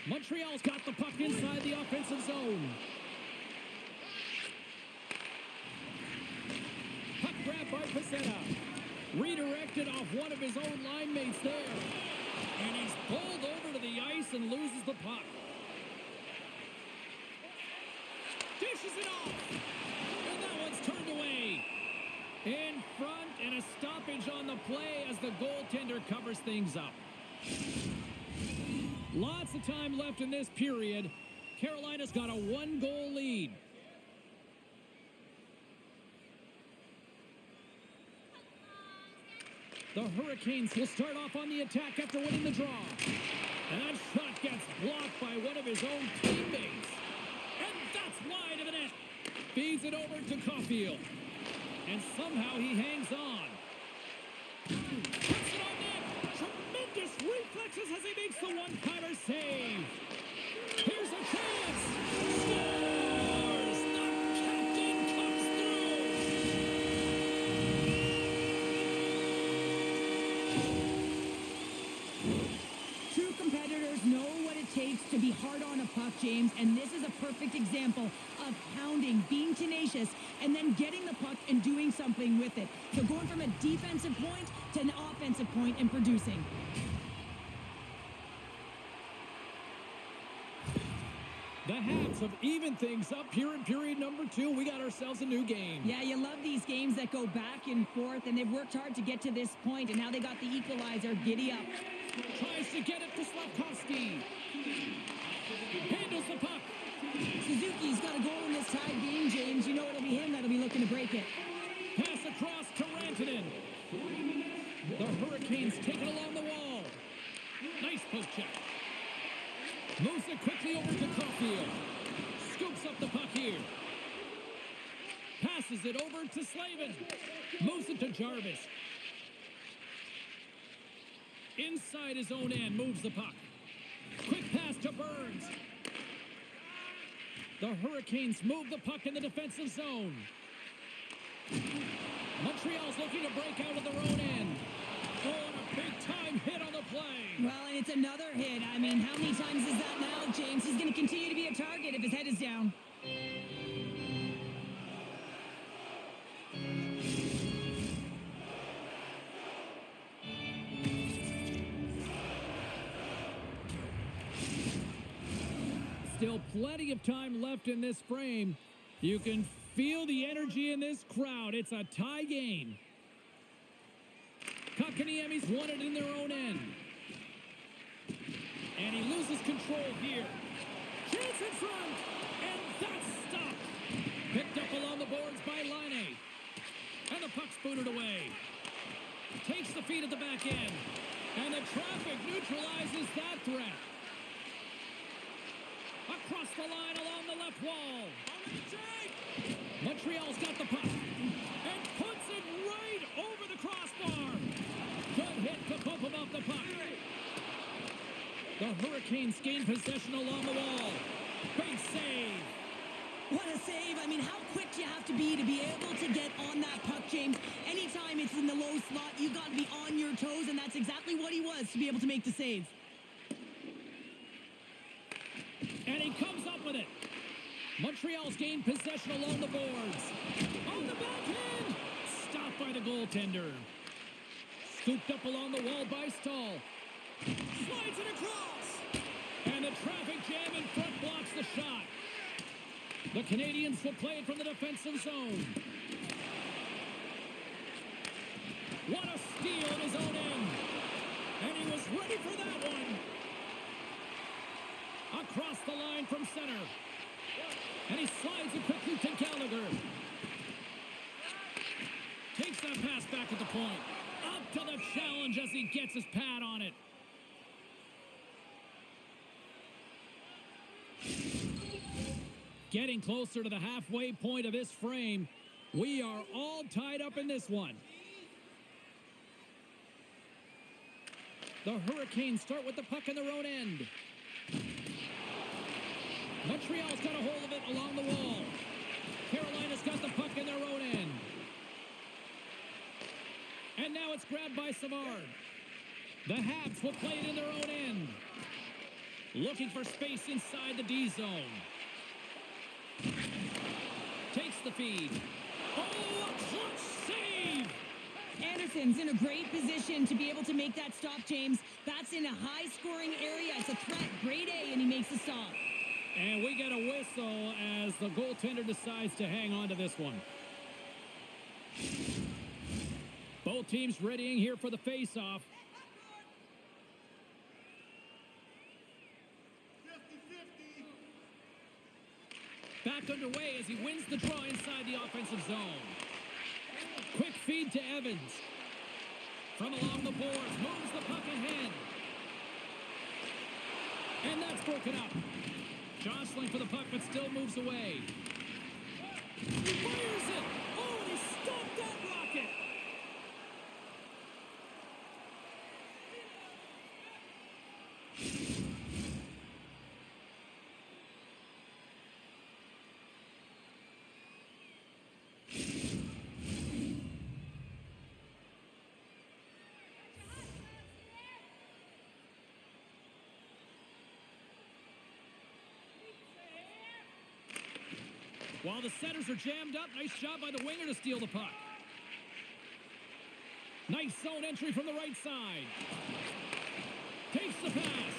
Montreal's got the puck inside the offensive zone. Puck grabbed by Pezzetta. Redirected off one of his own line mates there. And he's pulled over to the ice and loses the puck. Dishes it off. And that one's turned away. In front, and a stoppage on the play as the goaltender covers things up. Lots of time left in this period. Carolina's got a 1-goal lead. The Hurricanes will start off on the attack after winning the draw. And that shot gets blocked by one of his own teammates. And that's wide of the net. Feeds it over to Caulfield. And somehow he hangs on. Puts it on net. Tremendous reflexes as he makes the one-timer save. Here's a chance. Scores! The captain comes through. True competitors know what it takes to be hard on a puck, James, and this is a perfect example of pounding, being tenacious, and then getting the puck and doing something with it. So going from a defensive point to an offensive point and producing. The Habs have evened things up here in period number 2. We got ourselves a new game. Yeah, you love these games that go back and forth, and they've worked hard to get to this point, and now they got the equalizer. Giddy up. Tries to get it to Slavkovsky. Handles the puck. Suzuki's got a goal in this tied game, James. You know it'll be him that'll be looking to break it. Pass across to Rantanen. The Hurricanes take it along the wall. Nice poke check. Moves it quickly over to Caulfield. Scoops up the puck here. Passes it over to Slavin. Moves it to Jarvis. Inside his own end, moves the puck. Quick pass to Burns. The Hurricanes move the puck in the defensive zone. Montreal's looking to break out of their own end. Oh, and a big-time hit on the play. Well, and it's another hit. I mean, how many times is that now, James? He's going to continue to be a target if his head is down. Still plenty of time left in this frame. You can feel the energy in this crowd. It's a tie game. Kotkaniemi's won it in their own end. And he loses control here. Chance in front. And that's stopped. Picked up along the boards by Laine. And the puck's booted away. Takes the feed at the back end. And the traffic neutralizes that threat. Across the line along the left wall. Montreal's got the puck. And puts it right over the crossbar. Good hit to bump him off the puck. The Hurricanes gain possession along the wall. Big save. What a save. I mean, how quick do you have to be able to get on that puck, James? Anytime it's in the low slot, you've got to be on your toes, and that's exactly what he was to be able to make the save. And he comes up with it. Montreal's gained possession along the boards. On the backhand. Stopped by the goaltender. Scooped up along the wall by Stahl. Slides it across. And the traffic jam in front blocks the shot. The Canadiens will play it from the defensive zone. What a steal in his own end. And he was ready for that one. Across the line from center. And he slides it quickly to Gallagher. Takes that pass back at the point. Up to the challenge as he gets his pad on it. Getting closer to the halfway point of this frame. We are all tied up in this one. The Hurricanes start with the puck in their own end. Montreal's got a hold of it along the wall. Carolina's got the puck in their own end. And now it's grabbed by Savard. The Habs will play it in their own end. Looking for space inside the D zone. Takes the feed. Oh, a clutch save! Anderson's in a great position to be able to make that stop, James. That's in a high-scoring area. It's a threat. Grade A, and he makes the stop. And we get a whistle as the goaltender decides to hang on to this one. Both teams readying here for the face-off. 50-50. Back underway as he wins the draw inside the offensive zone. Quick feed to Evans. From along the boards, moves the puck ahead. And that's broken up. Jostling for the puck, but still moves away. He fires it. Oh, and he stopped that rocket. While the centers are jammed up, nice job by the winger to steal the puck. Nice zone entry from the right side. Takes the pass.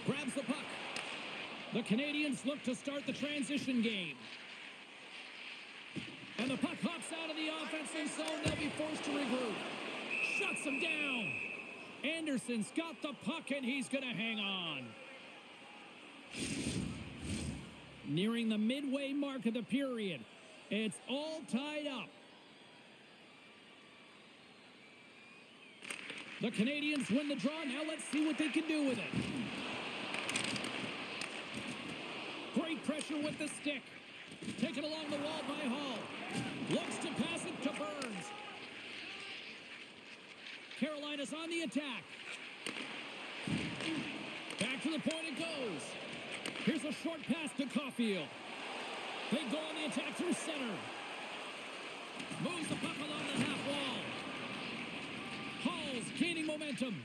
Grabs the puck. The Canadiens look to start the transition game. And the puck hops out of the offensive zone. They'll be forced to regroup. Shuts them down. Anderson's got the puck, and he's going to hang on. Nearing the midway mark of the period. It's all tied up. The Canadiens win the draw. Now let's see what they can do with it. Great pressure with the stick. Taken along the wall by Hall. Looks to pass it to Burns. Carolina's on the attack. Back to the point it goes. Here's a short pass to Caulfield. They go on the attack through center. Moves the puck along the half wall. Hall's gaining momentum.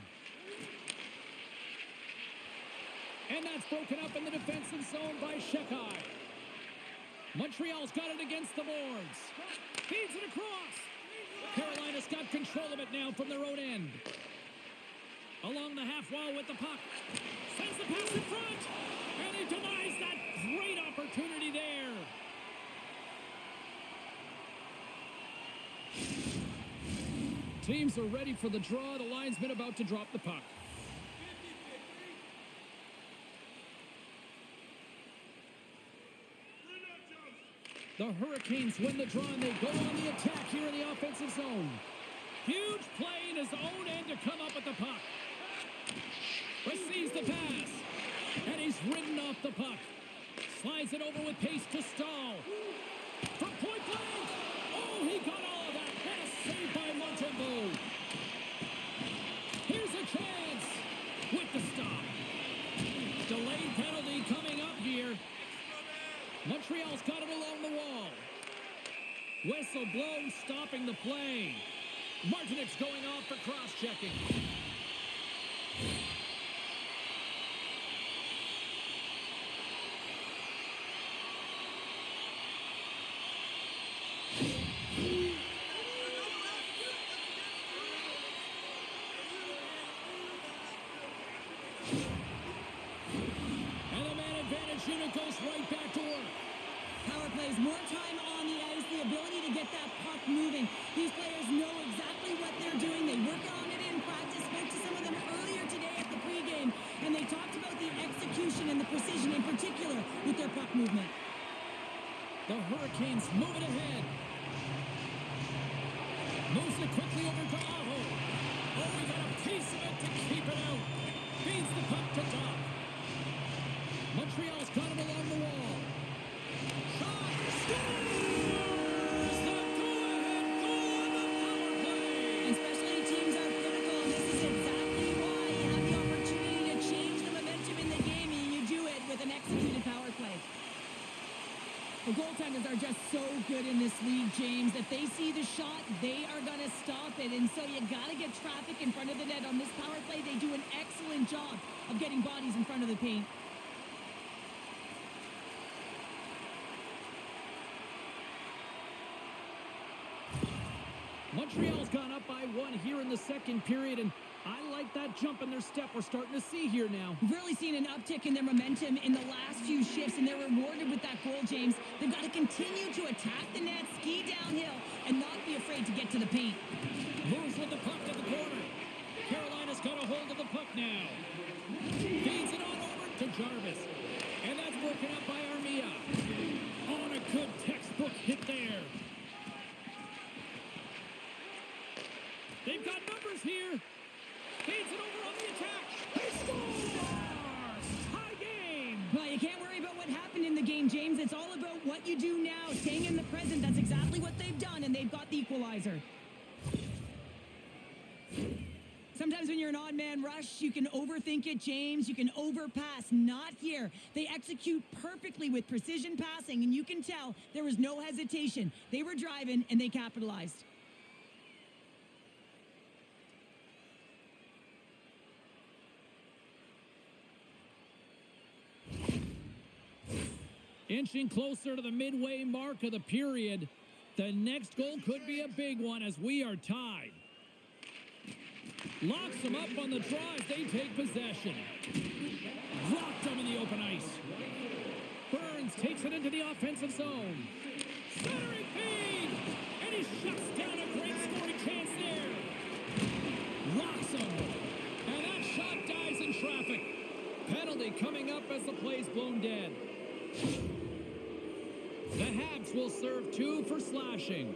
And that's broken up in the defensive zone by Shekai. Montreal's got it against the boards. Feeds it across. Carolina's got control of it now from their own end. Along the half wall with the puck. Sends the pass in front. And he denies that great opportunity there. Teams are ready for the draw. The linesman about to drop the puck. The Hurricanes win the draw, and they go on the attack here in the offensive zone. Huge play in his own end to come up with the puck. Receives the pass, and he's ridden off the puck. Slides it over with pace to Stahl. From point blank. Oh, he got all of that. What a save by Montembeault. Here's a chance with the stop. Delayed penalty coming up here. Montreal's got it along the wall. Whistle blown, stopping the play. Martinek's going off for cross-checking. And the man advantage unit goes right back to work. Power plays, more time on the ice, the ability to get that puck moving. These players know exactly what they're doing. They work on it in practice. Spoke to some of them earlier today at the pregame, and they talked about the execution and the precision in particular with their puck movement. The Hurricanes move it ahead. Moves it quickly over to Aho. Oh, he got a piece of it to keep it out. Feeds the puck to Doc. Montreal's got him along the wall. Shot! Scores! The go-ahead goal on the power play! And specialty teams are critical, and this is exactly why you have the opportunity to change the momentum in the game, and you do it with an executed power play. The goaltenders are just so good in this league, James. If they see the shot, they are going to stop it. And so you got to get traffic in front of the net. On this power play, they do an excellent job of getting bodies in front of the paint. Montreal's gone up by one here in the second period, and I like that jump in their step we're starting to see here now. We've really seen an uptick in their momentum in the last few shifts, and they're rewarded with that goal, James. They've got to continue to attack the net, ski downhill, and not be afraid to get to the paint. Moves with the puck to the corner. Carolina's got a hold of the puck now. Feeds it on over to Jarvis. And that's broken up by They've got numbers here. Feeds it over on the attack. He scores! Tie game! Well, you can't worry about what happened in the game, James. It's all about what you do now, staying in the present. That's exactly what they've done, and they've got the equalizer. Sometimes when you're an odd-man rush, you can overthink it, James. You can overpass. Not here. They execute perfectly with precision passing, and you can tell there was no hesitation. They were driving, and they capitalized. Inching closer to the midway mark of the period. The next goal could be a big one as we are tied. Locks them up on the draw as they take possession. Blocked them in the open ice. Burns takes it into the offensive zone. Centering feed! And he shuts down a great scoring chance there. Locks him. And that shot dies in traffic. Penalty coming up as the play's blown dead. The Habs will serve 2 for slashing.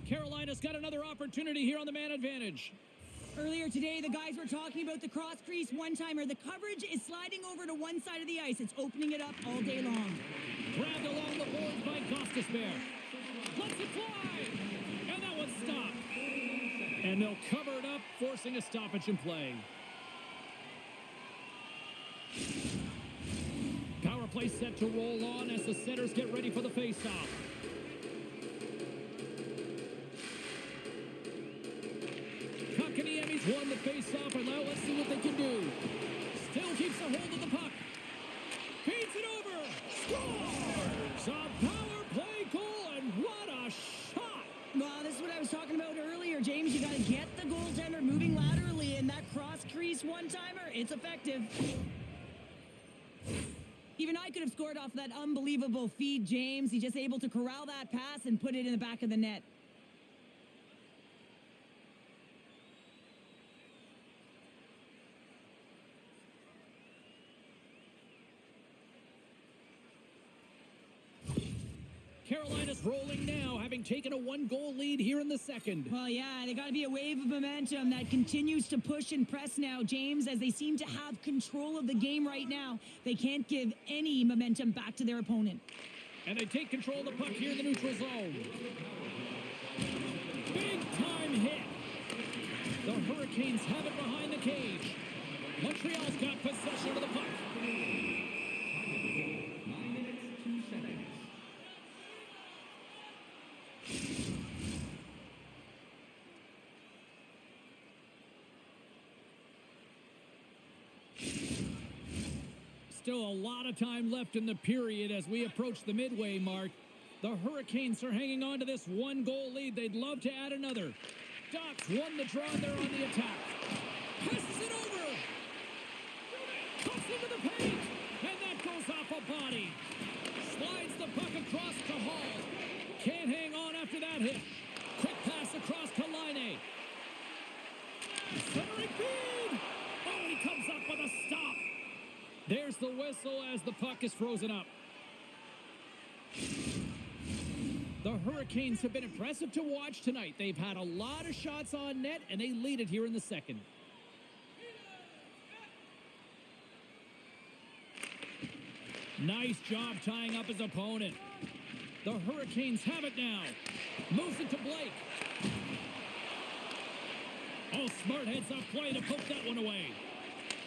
Carolina's got another opportunity here on the man advantage. Earlier today, the guys were talking about the cross-crease one-timer. The coverage is sliding over to one side of the ice. It's opening it up all day long. Grabbed along the boards by Gostisbehere. Lets it fly! And that one's stopped. And they'll cover it up, forcing a stoppage in play. Power play set to roll on as the centers get ready for the face-off. Kotkaniemi's won the face-off, and now let's see what they can do. Still keeps a hold of the puck. Feeds it over. Scores! A power play goal, and what a shot! Well, this is what I was talking about earlier, James. You got to get the goaltender moving laterally, and that cross-crease one-timer, it's effective. Even I could have scored off that unbelievable feed, James. He's just able to corral that pass and put it in the back of the net. Carolina's rolling now, having taken a 1-goal lead here in the second. Well, yeah, they got to be a wave of momentum that continues to push and press now, James, as they seem to have control of the game right now. They can't give any momentum back to their opponent. And they take control of the puck here in the neutral zone. Big-time hit. The Hurricanes have it behind the cage. Montreal's got possession of the puck. 9 minutes, 2 seconds. Still a lot of time left in the period as we approach the midway mark. The Hurricanes are hanging on to this 1-goal lead. They'd love to add another. Ducks won the draw. They're on the attack. Passes it over. Cuts into the paint. And that goes off a body. Slides the puck across to Hall. Can't hang on after that hit. Quick pass across to Laine. Centering feed. Oh, and he comes up with a stop. There's the whistle as the puck is frozen up. The Hurricanes have been impressive to watch tonight. They've had a lot of shots on net, and they lead it here in the second. Nice job tying up his opponent. The Hurricanes have it now. Moves it to Blake. Oh, smart heads up play to poke that one away.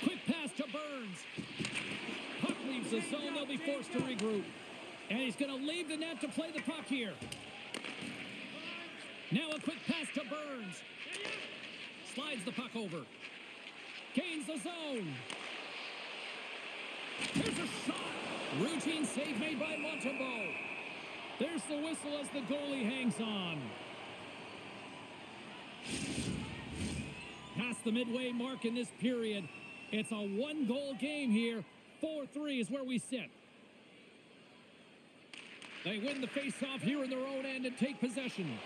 Quick pass to Burns. Puck leaves the zone. They'll be forced to regroup. And he's going to leave the net to play the puck here. Now a quick pass to Burns. Slides the puck over. Gains the zone. There's a shot. Routine save made by Montembeault. There's the whistle as the goalie hangs on. Past the midway mark in this period. It's a 1-goal game here. 4-3 is where we sit. They win the face-off here in their own end and take possession.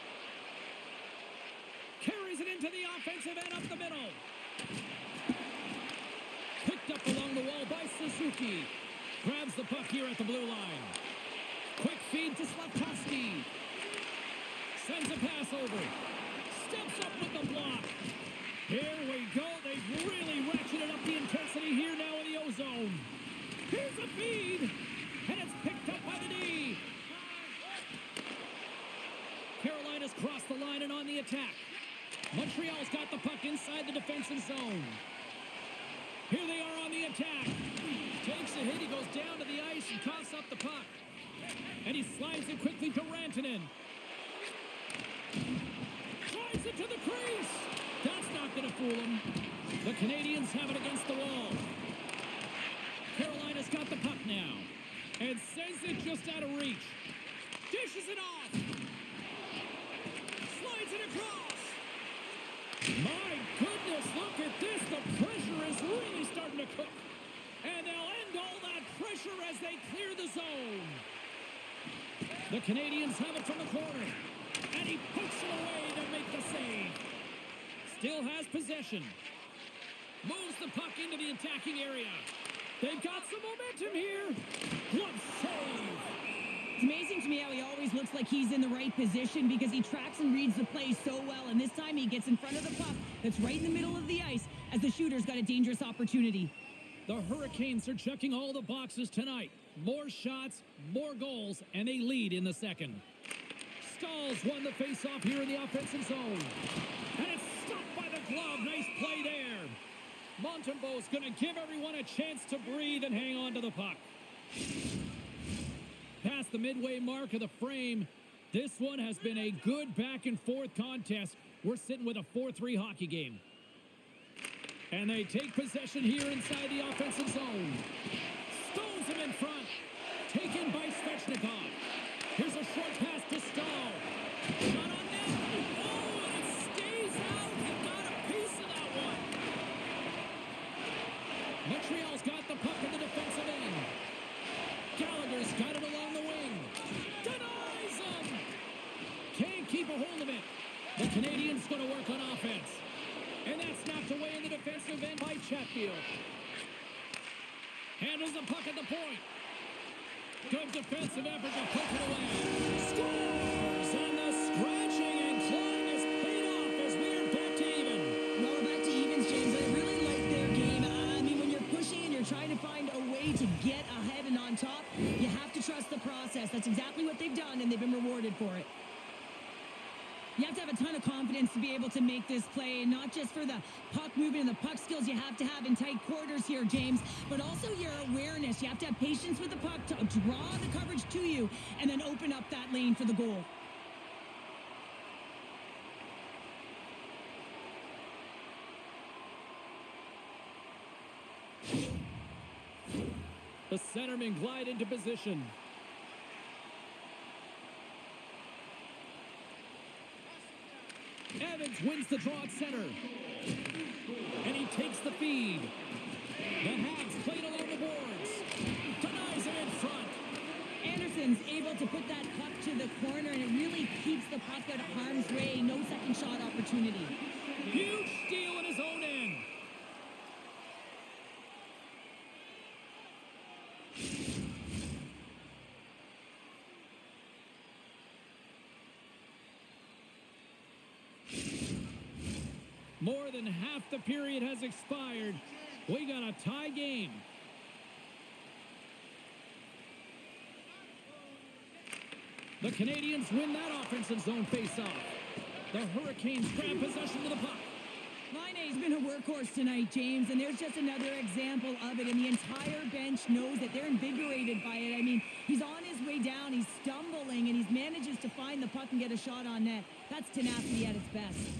Carries it into the offensive end up the middle. Picked up along the wall by Suzuki. Grabs the puck here at the blue line. Quick feed to Slavkovsky. Sends a pass over. Steps up with the block. Here we go. They've really ratcheted up the intensity here now in the O-zone. Here's a feed. And it's picked up by the D. Carolina's crossed the line and on the attack. Montreal's got the puck inside the defensive zone. Here they are on the attack. Takes a hit. He goes down to the ice and coughs up the puck. And he slides it quickly to Rantanen. Slides it to the crease. That's not going to fool him. The Canadiens have it against the wall. Carolina's got the puck now. And sends it just out of reach. Dishes it off. Slides it across. My goodness, look at this. The pressure is really starting to cook. And they'll end all that pressure as they clear the zone. The Canadiens have it from the corner. And he puts it away to make the save. Still has possession. Moves the puck into the attacking area. They've got some momentum here. Glove save. It's amazing to me how he always looks like he's in the right position because he tracks and reads the play so well. And this time he gets in front of the puck that's right in the middle of the ice as the shooter's got a dangerous opportunity. The Hurricanes are checking all the boxes tonight. More shots, more goals, and they lead in the second. Stahls won the faceoff here in the offensive zone. And it's stopped by the glove. Nice play there. Montembeault's going to give everyone a chance to breathe and hang on to the puck. Past the midway mark of the frame, this one has been a good back-and-forth contest. We're sitting with a 4-3 hockey game. And they take possession here inside the offensive zone. Stones him in front. Taken by Svechnikov. Here's a short pass to Stahl. Shot on net. Oh, and it stays out. He got a piece of that one. Montreal's got the puck in the defensive end. Gallagher's got it along the wing. Denies him. Can't keep a hold of it. The Canadiens going to work on offense. And that's knocked away in the defensive end by Chatfield. Handles the puck at the point. Good defensive effort to poke it away. Scores! And the scratching and clawing is paid off as we are back to even. Well, we're back to evens, James. I really like their game. I mean, when you're pushing and you're trying to find a way to get ahead and on top, you have to trust the process. That's exactly what they've done, and they've been rewarded for it. You have to have a ton of confidence to be able to make this play, and not just for the puck movement and the puck skills you have to have in tight quarters here, James, but also your awareness. You have to have patience with the puck to draw the coverage to you and then open up that lane for the goal. The centermen glide into position. Evans wins the draw at center. And he takes the feed. The Habs played along the boards. Denies it in front. Anderson's able to put that puck to the corner, and it really keeps the puck out of harm's way. No second shot opportunity. Huge steal in his own end. More than half the period has expired. We got a tie game. The Canadiens win that offensive zone faceoff. The Hurricanes grab possession of the puck. Laine's been a workhorse tonight, James, and there's just another example of it, and the entire bench knows that they're invigorated by it. I mean, he's on his way down, he's stumbling, and he manages to find the puck and get a shot on net. That's tenacity at its best.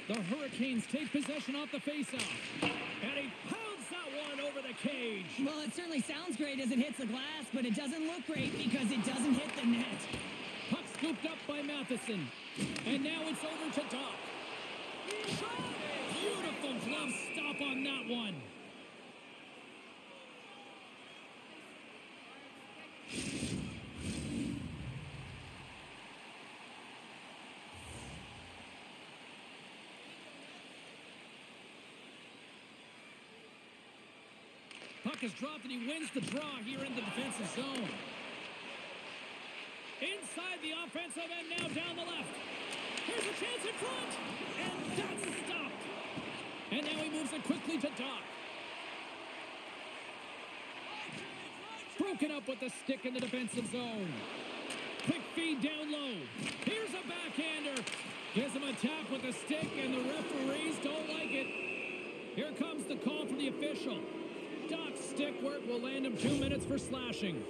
The Hurricanes take possession off the faceoff. And he pounds that one over the cage. Well, it certainly sounds great as it hits the glass, but it doesn't look great because it doesn't hit the net. Puck scooped up by Matheson. And now it's over to Doc. Beautiful glove stop on that one. Puck is dropped and he wins the draw here in the defensive zone. Inside the offensive end, now down the left. Here's a chance in front, and that's stopped. And now he moves it quickly to Doc. Broken up with the stick in the defensive zone. Quick feed down low. Here's a backhander. Gives him a tap with the stick, and the referees don't like it. Here comes the call from the official. Doc's stick work will land him 2 minutes for slashing.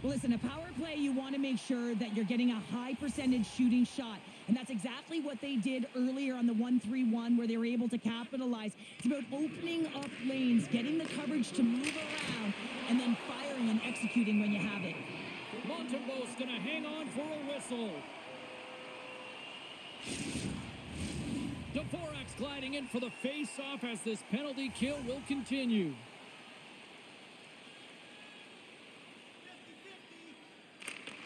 Listen, a power play, you want to make sure that you're getting a high percentage shooting shot. And that's exactly what they did earlier on the 1-3-1 where they were able to capitalize. It's about opening up lanes, getting the coverage to move around, and then firing and executing when you have it. Montembeault's going to hang on for a whistle. Dvorak's gliding in for the face-off as this penalty kill will continue.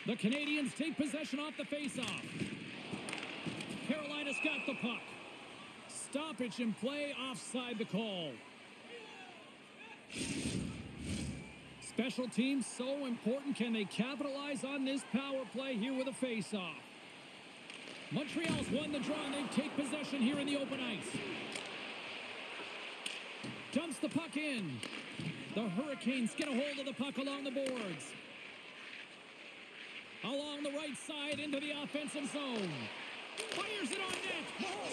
The Canadiens take possession off the face-off. Carolina's got the puck. Stoppage in play, offside the call. Special teams so important. Can they capitalize on this power play here with a face-off? Montreal's won the draw and they take possession here in the open ice. Dumps the puck in. The Hurricanes get a hold of the puck along the boards. Along the right side into the offensive zone. Fires it on net.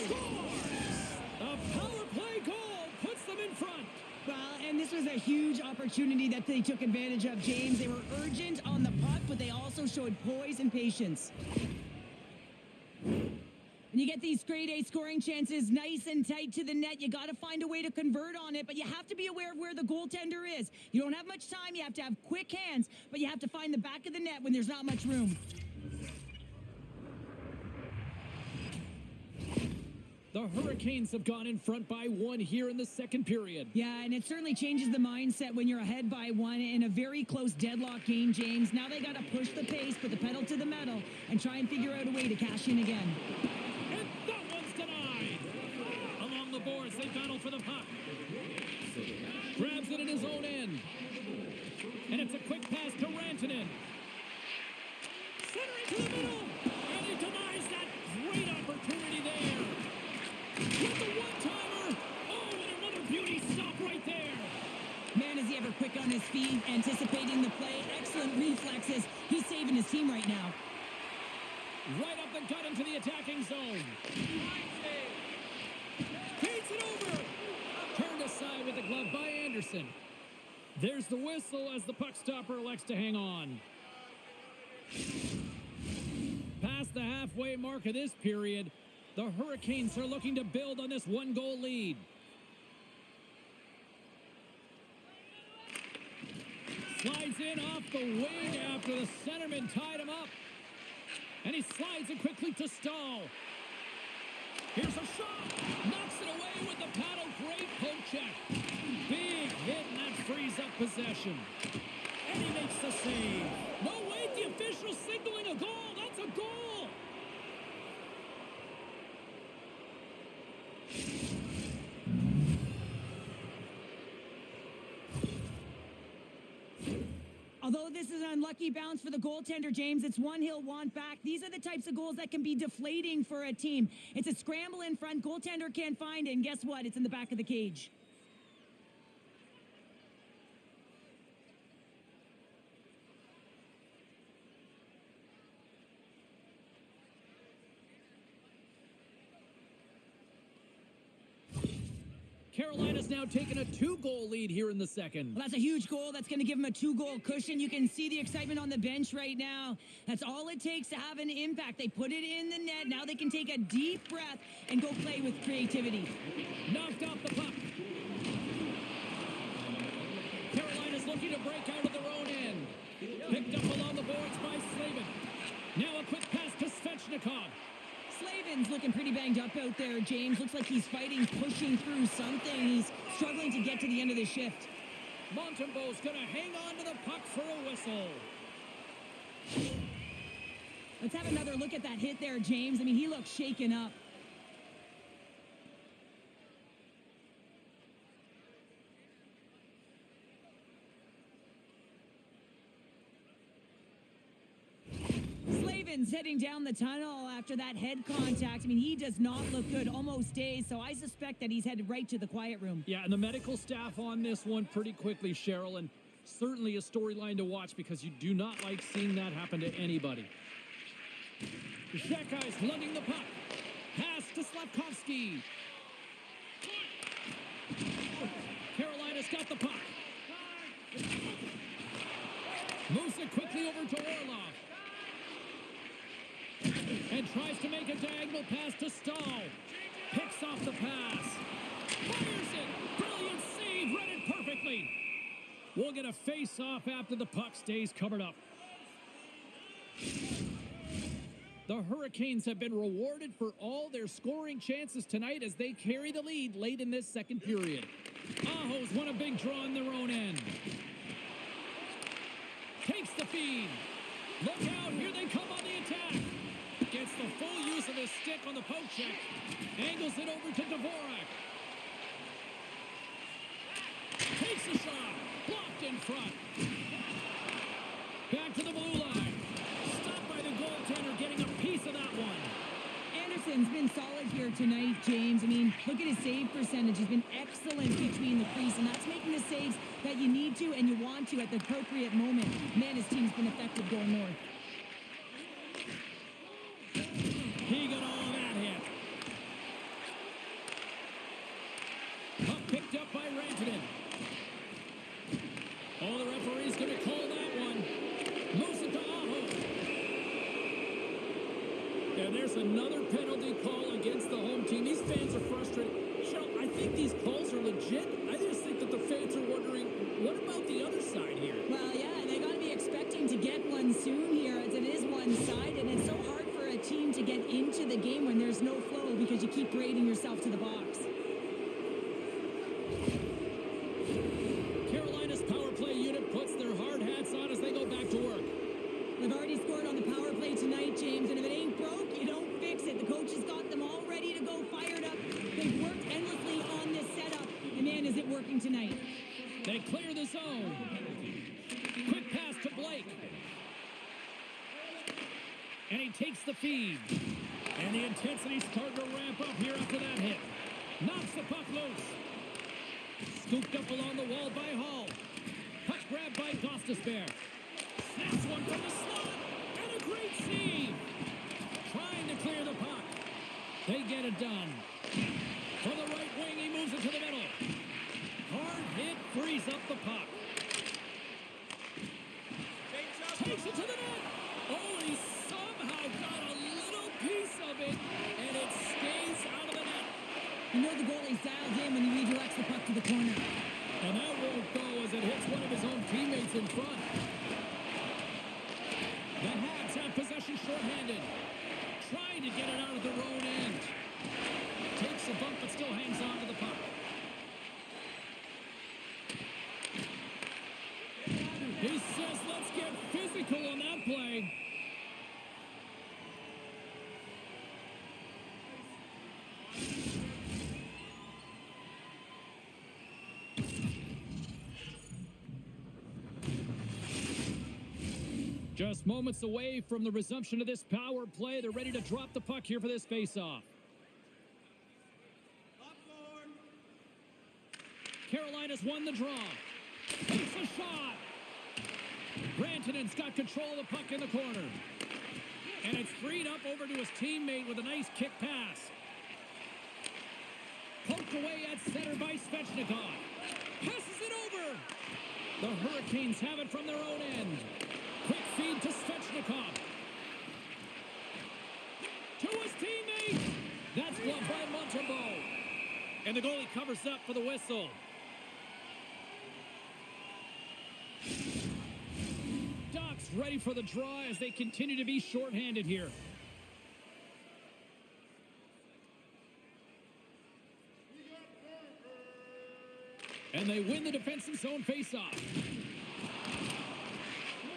Scores! A power play goal puts them in front. Well, and this was a huge opportunity that they took advantage of, James. They were urgent on the puck, but they also showed poise and patience. When you get these grade A scoring chances nice and tight to the net, you got to find a way to convert on it, but you have to be aware of where the goaltender is. You don't have much time. You have to have quick hands, but you have to find the back of the net when there's not much room. The Hurricanes have gone in front by 1 here in the second period. Yeah, and it certainly changes the mindset when you're ahead by 1 in a very close deadlock game, James. Now they got to push the pace, put the pedal to the metal, and try and figure out a way to cash in again. And that one's denied. Along the boards, they battle for the puck. Grabs it in his own end. And it's a quick pass to Rantanen. Centering to the middle. And he denies that great opportunity there. With the one-timer. Oh, and another beauty stop right there. Man, is he ever quick on his feet, anticipating the play. Excellent reflexes. He's saving his team right now. Right up the gut into the attacking zone. Feeds it over. Turned aside with the glove by Anderson. There's the whistle as the puck stopper elects to hang on. Past the halfway mark of this period, the Hurricanes are looking to build on this 1-goal lead. Slides in off the wing after the centerman tied him up. And he slides it quickly to Stahl. Here's a shot. Knocks it away with the paddle. Great poke check. Big hit, and that frees up possession. And he makes the save. No, wait, the official signaling a goal. That's a goal. Although this is an unlucky bounce for the goaltender, James, it's one he'll want back. These are the types of goals that can be deflating for a team. It's a scramble in front. Goaltender can't find it, and guess what? It's in the back of the cage. Carolina's now taken a 2-goal lead here in the second. Well, that's a huge goal. That's going to give them a 2-goal cushion. You can see the excitement on the bench right now. That's all it takes to have an impact. They put it in the net. Now they can take a deep breath and go play with creativity. Knocked off the puck. Carolina's looking to break out of their own end. Picked up along the boards by Slavin. Now a quick pass to Svechnikov. Slavin Slavin's looking pretty banged up out there, James. Looks like he's fighting, pushing through something. He's struggling to get to the end of the shift. Montembeau's going to hang on to the puck for a whistle. Let's have another look at that hit there, James. I mean, he looks shaken up. Slavin's heading down the tunnel after that head contact. I mean, he does not look good, almost dazed, so I suspect that he's headed right to the quiet room. Yeah, and the medical staff on this one pretty quickly, Cheryl, and certainly a storyline to watch because you do not like seeing that happen to anybody. Xhekaj's lugging the puck. Pass to Slavkovsky. Carolina's got the puck. Moves it quickly over to Orlov. And tries to make a diagonal pass to Stahl. Picks off the pass. Fires it. Brilliant save. Read it perfectly. We'll get a face-off after the puck stays covered up. The Hurricanes have been rewarded for all their scoring chances tonight as they carry the lead late in this second period. Aho's won a big draw on their own end. Takes the feed. Look out, here they come on the attack. Gets the full use of his stick on the poke check. Angles it over to Dvorak. Takes a shot. Blocked in front. Back to the blue line. Stopped by the goaltender, getting a piece of that one. Anderson's been solid here tonight, James. I mean, look at his save percentage. He's been excellent between the crease, and that's making the saves that you need to and you want to at the appropriate moment. Man, his team's been effective going north. He got all of that hit. Puck picked up by Rantanen. Oh, the referee's going to call that one. Moves it to Aho. And there's another penalty call against the home team. These fans are frustrated. Cheryl, I think these calls are legit. I just think that the fans are wondering, what about the other side here? Well, yeah, they got to be expecting to get one soon here, as it is one-sided, and it's so hard for a team to get into the game when there's no flow because you keep grading yourself to the box. Carolina's power play unit puts their hard hats on as they go back to work. They've already scored on the power play tonight, James, and if it ain't broke, you don't fix it. The coach has got them all ready to go, fired up. They've worked endlessly on this setup, and man, is it working tonight. They clear the zone. Quick pass to Blake. And he takes the feed. And the intensity's starting to ramp up here after that hit. Knocks the puck loose. Scooped up along the wall by Hall. Puck grabbed by Gostisbehere. Snaps one from the slot. And a great save. Trying to clear the puck. They get it done. From the right wing, he moves it to the middle. Hard hit, frees up the puck. Takes it to the net. Oh, he somehow got a little piece of it, and it stays out of the net. You know the goalie's dialed in when he redirects the puck to the corner. And that won't go as it hits one of his own teammates in front. The Habs have possession shorthanded. Trying to get it out of their own end. Takes a bump, but still hangs on to the puck. He says, let's get physical on that play. Just moments away from the resumption of this power play. They're ready to drop the puck here for this face-off. Carolina's won the draw. Takes a shot. Rantanen's got control of the puck in the corner. And it's freed up over to his teammate with a nice kick pass. Poked away at center by Svechnikov. Passes it over. The Hurricanes have it from their own end. Quick feed to Svechnikov. To his teammate. That's blocked by Montembeau. And the goalie covers up for the whistle. Ducks ready for the draw as they continue to be shorthanded here. And they win the defensive zone faceoff.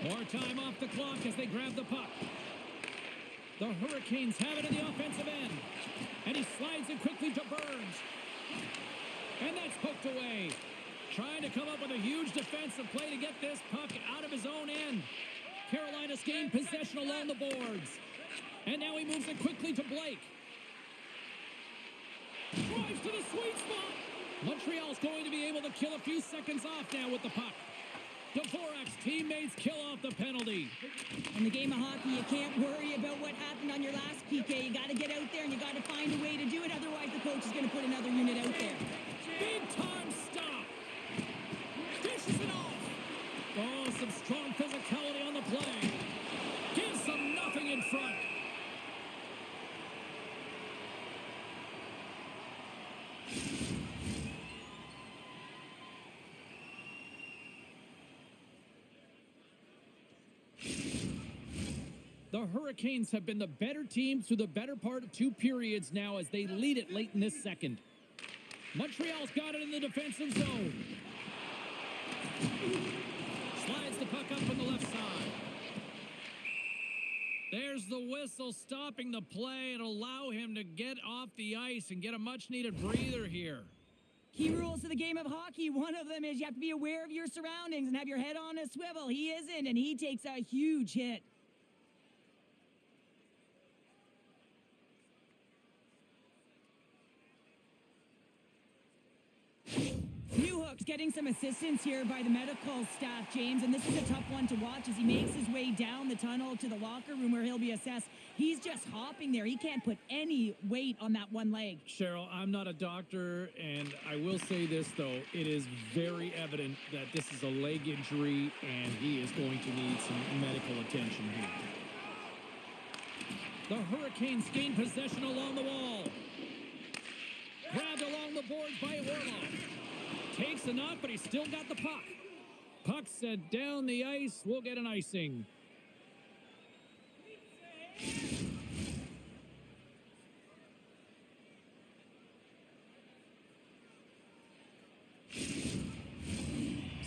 More time off the clock as they grab the puck. The Hurricanes have it in the offensive end. And he slides it quickly to Burns. And that's poked away. Trying to come up with a huge defensive play to get this puck out of his own end. Carolina's gained possession along the boards. And now he moves it quickly to Blake. Drives to the sweet spot. Montreal's going to be able to kill a few seconds off now with the puck. Dvorak's teammates kill off the penalty. In the game of hockey, you can't worry about what happened on your last PK. You got to get out there and you got to find a way to do it. Otherwise, the coach is going to put another unit out there. Big time stop. Dishes it off. Oh, some strong physicality on the play. Gives them nothing in front. The Hurricanes have been the better team through the better part of 2 periods now as they lead it late in this second. Montreal's got it in the defensive zone. Slides the puck up on the left side. There's the whistle stopping the play and allow him to get off the ice and get a much-needed breather here. Key rules to the game of hockey. One of them is you have to be aware of your surroundings and have your head on a swivel. He isn't, and he takes a huge hit. Getting some assistance here by the medical staff, James, and this is a tough one to watch as he makes his way down the tunnel to the locker room where he'll be assessed. He's just hopping there. He can't put any weight on that one leg. Cheryl, I'm not a doctor, and I will say this, though. It is very evident that this is a leg injury, and he is going to need some medical attention here. The Hurricanes gain possession along the wall. Grabbed along the boards by Orlov. Takes the knock, but he's still got the puck. Puck set down the ice. We'll get an icing.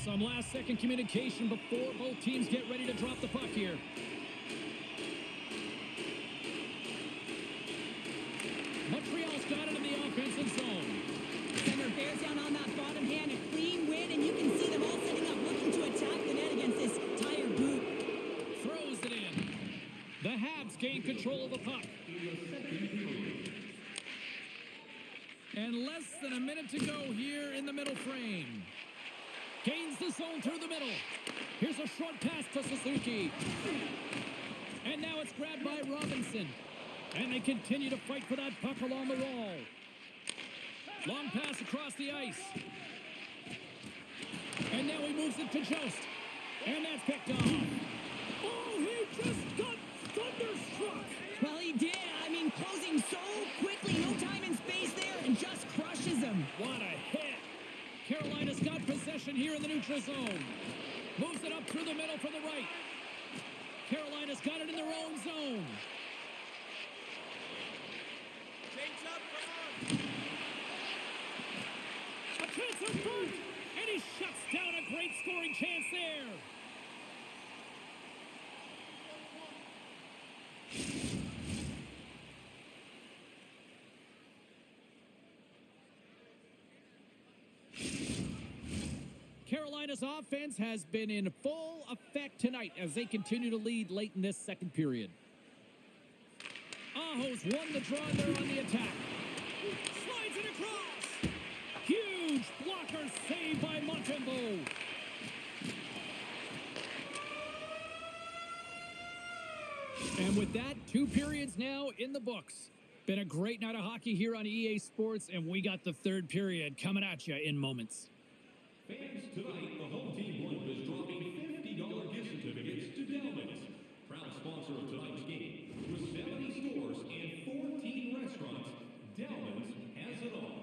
Some last-second communication before both teams get ready to drop the puck here. Montreal's got it in the offensive zone. Center bears down on that bottom hand, a clean win, and you can see them all setting up, looking to attack the net against this tired boot. Throws it in. The Habs gain control of the puck. And less than a minute to go here in the middle frame. Gains the zone through the middle. Here's a short pass to Suzuki. And now it's grabbed by Robinson. And they continue to fight for that puck along the wall. Long pass across the ice. And now he moves it to Jost. And that's picked off. Oh, he just got thunderstruck. Well, he did. I mean, closing so quickly. No time and space there, and just crushes him. What a hit. Carolina's got possession here in the neutral zone. Moves it up through the middle for the right. Carolina's got it in their own zone. Change up, come on. A chance of Burt, and he shuts down a great scoring chance there. Carolina's offense has been in full effect tonight as they continue to lead late in this second period. Aho's won the draw there on the attack. Slides it across. Huge blocker save by Montembeault. And with that, 2 periods now in the books. Been a great night of hockey here on EA Sports, and we got the 3rd period coming at you in moments. Fans, tonight, the home team lineup is dropping $50 gift certificates to Delvin's, proud sponsor of tonight's game. With 70 stores and 14 restaurants, Delvin's has it all.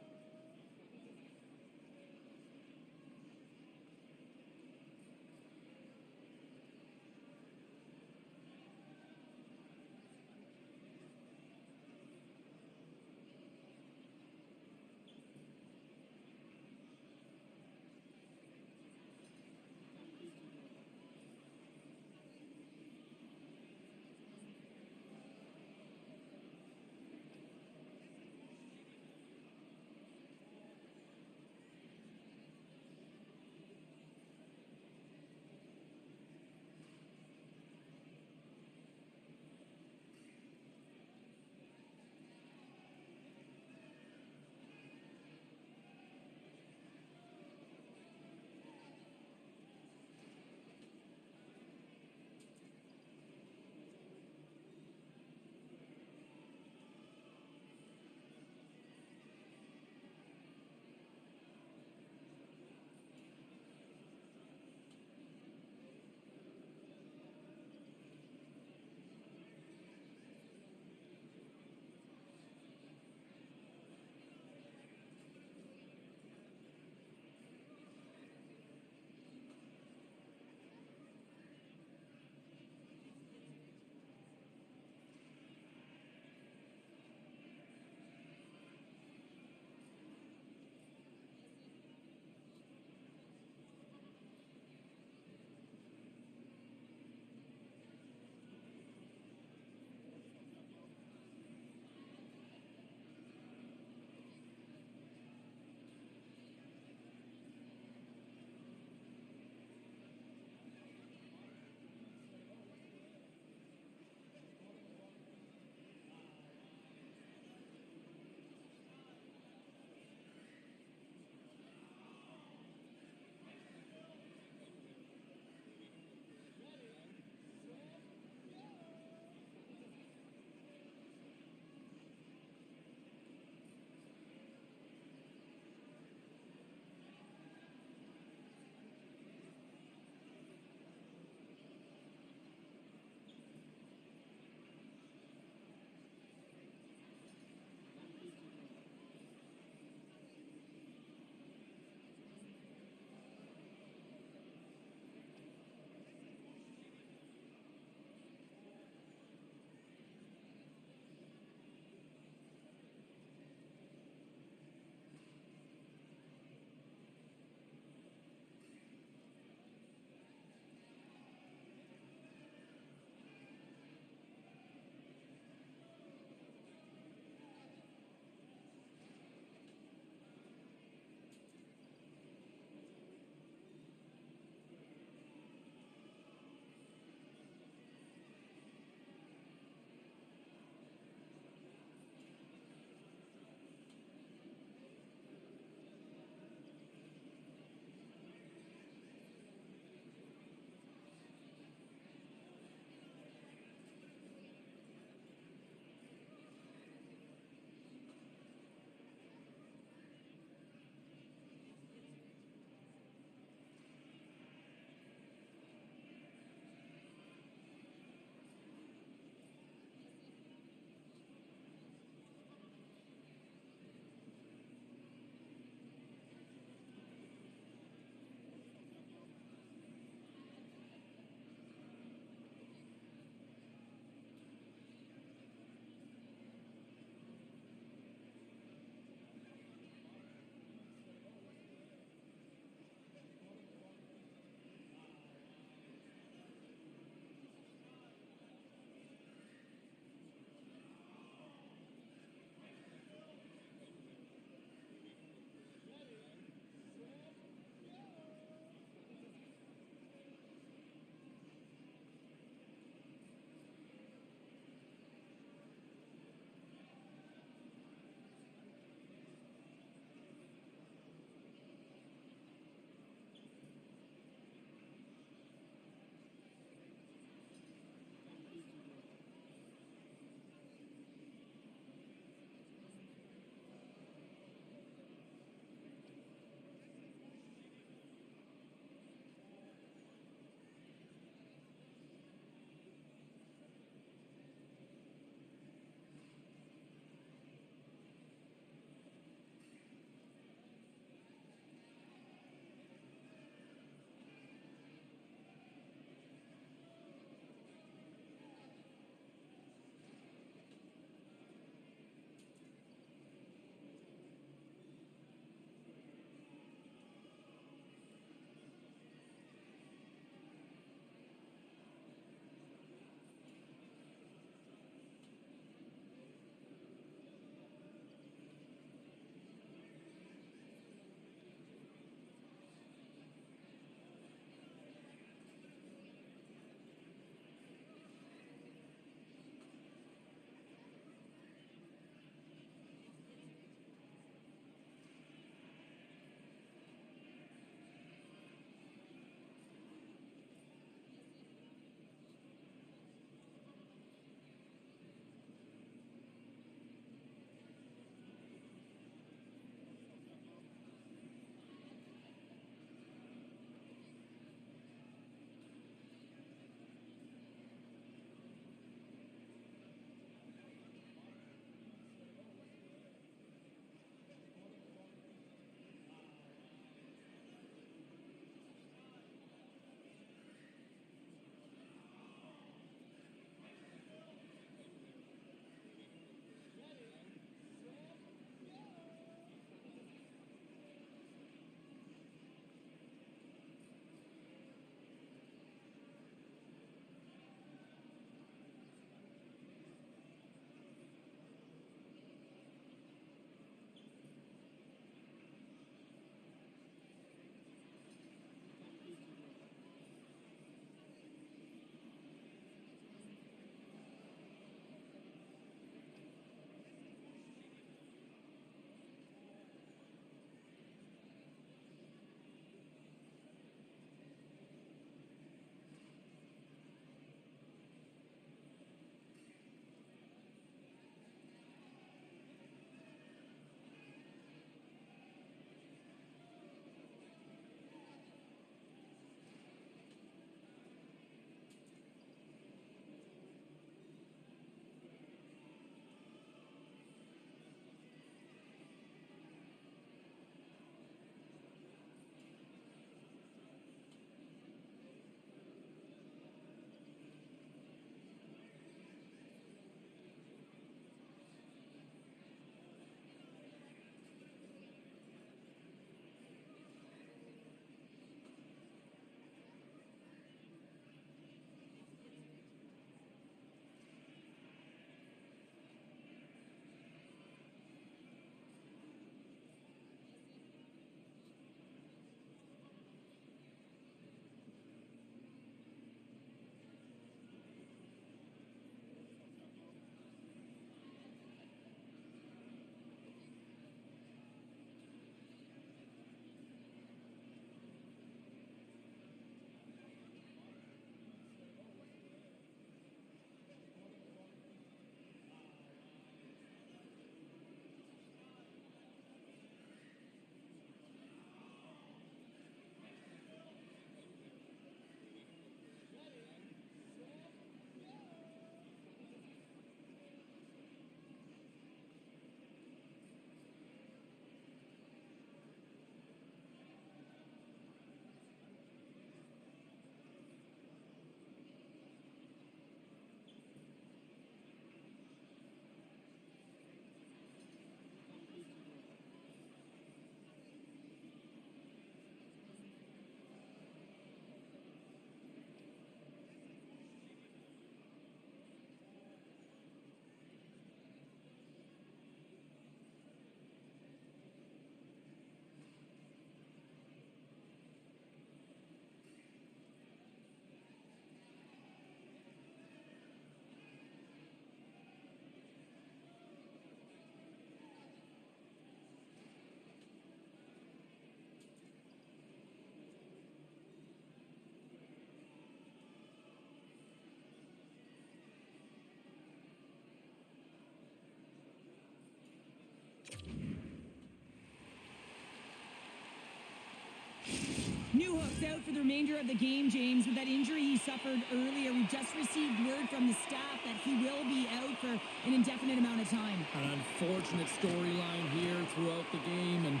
Newhook's out for the remainder of the game, James. With that injury he suffered earlier, we just received word from the staff that he will be out for an indefinite amount of time. An unfortunate storyline here throughout the game, and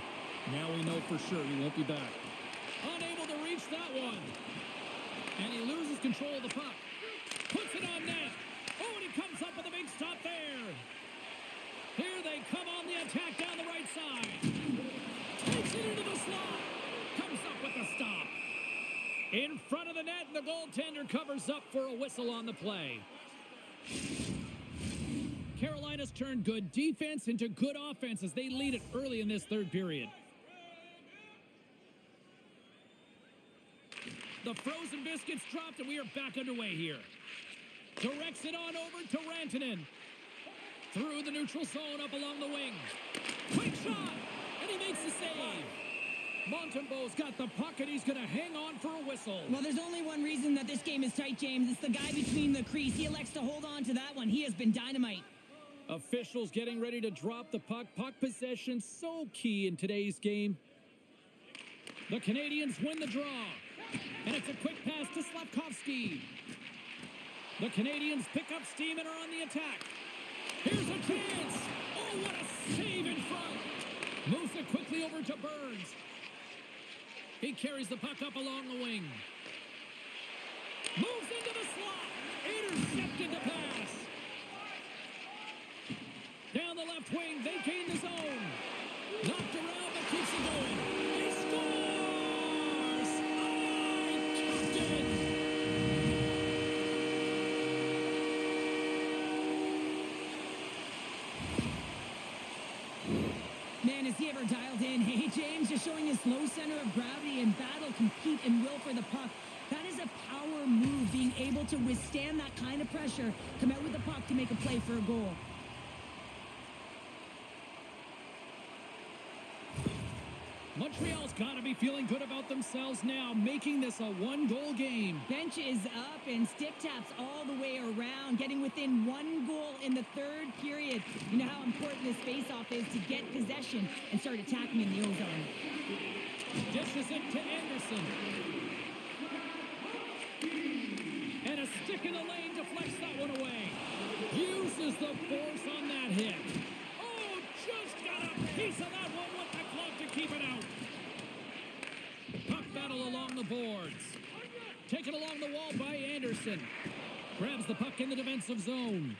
now we know for sure he won't be back. Unable to reach that one. And he loses control of the puck. Puts it on net. Oh, and he comes up with a big stop there. Here they come on the attack down the right side. Takes it into the slot. Comes up with the stop. In front of the net, and the goaltender covers up for a whistle on the play. Carolina's turned good defense into good offense as they lead it early in this third period. The frozen biscuits dropped, and we are back underway here. Directs it on over to Rantanen. Through the neutral zone, up along the wing. Quick shot, and he makes the save. Montembeau's got the puck, and he's going to hang on for a whistle. Well, there's only one reason that this game is tight, James. It's the guy between the crease. He elects to hold on to that one. He has been dynamite. Officials getting ready to drop the puck. Puck possession so key in today's game. The Canadiens win the draw. And it's a quick pass to Slavkovsky. The Canadiens pick up steam and are on the attack. Here's a chance. Oh, what a save in front. Moves it quickly over to Burns. He carries the puck up along the wing. Moves into the slot. Intercepted the pass. Down the left wing, they gain the zone. Knocked around, but keeps it going. He scores! I captain! Man, has he ever dialed in? Hey, James, just showing his low center of gravity and battle, compete, and will for the puck. That is a power move, being able to withstand that kind of pressure, come out with the puck to make a play for a goal. Montreal's got to be feeling good about themselves now, making this a one-goal game. Bench is up and stick taps all the way around, getting within one goal in the third period. You know how important this face-off is to get possession and start attacking in the O-zone. Dishes it to Anderson. And a stick in the lane deflects that one away. Uses the force on that hit. Oh, just got a piece of that one with the glove to keep it out. Puck battle along the boards. Taken along the wall by Anderson. Grabs the puck in the defensive zone.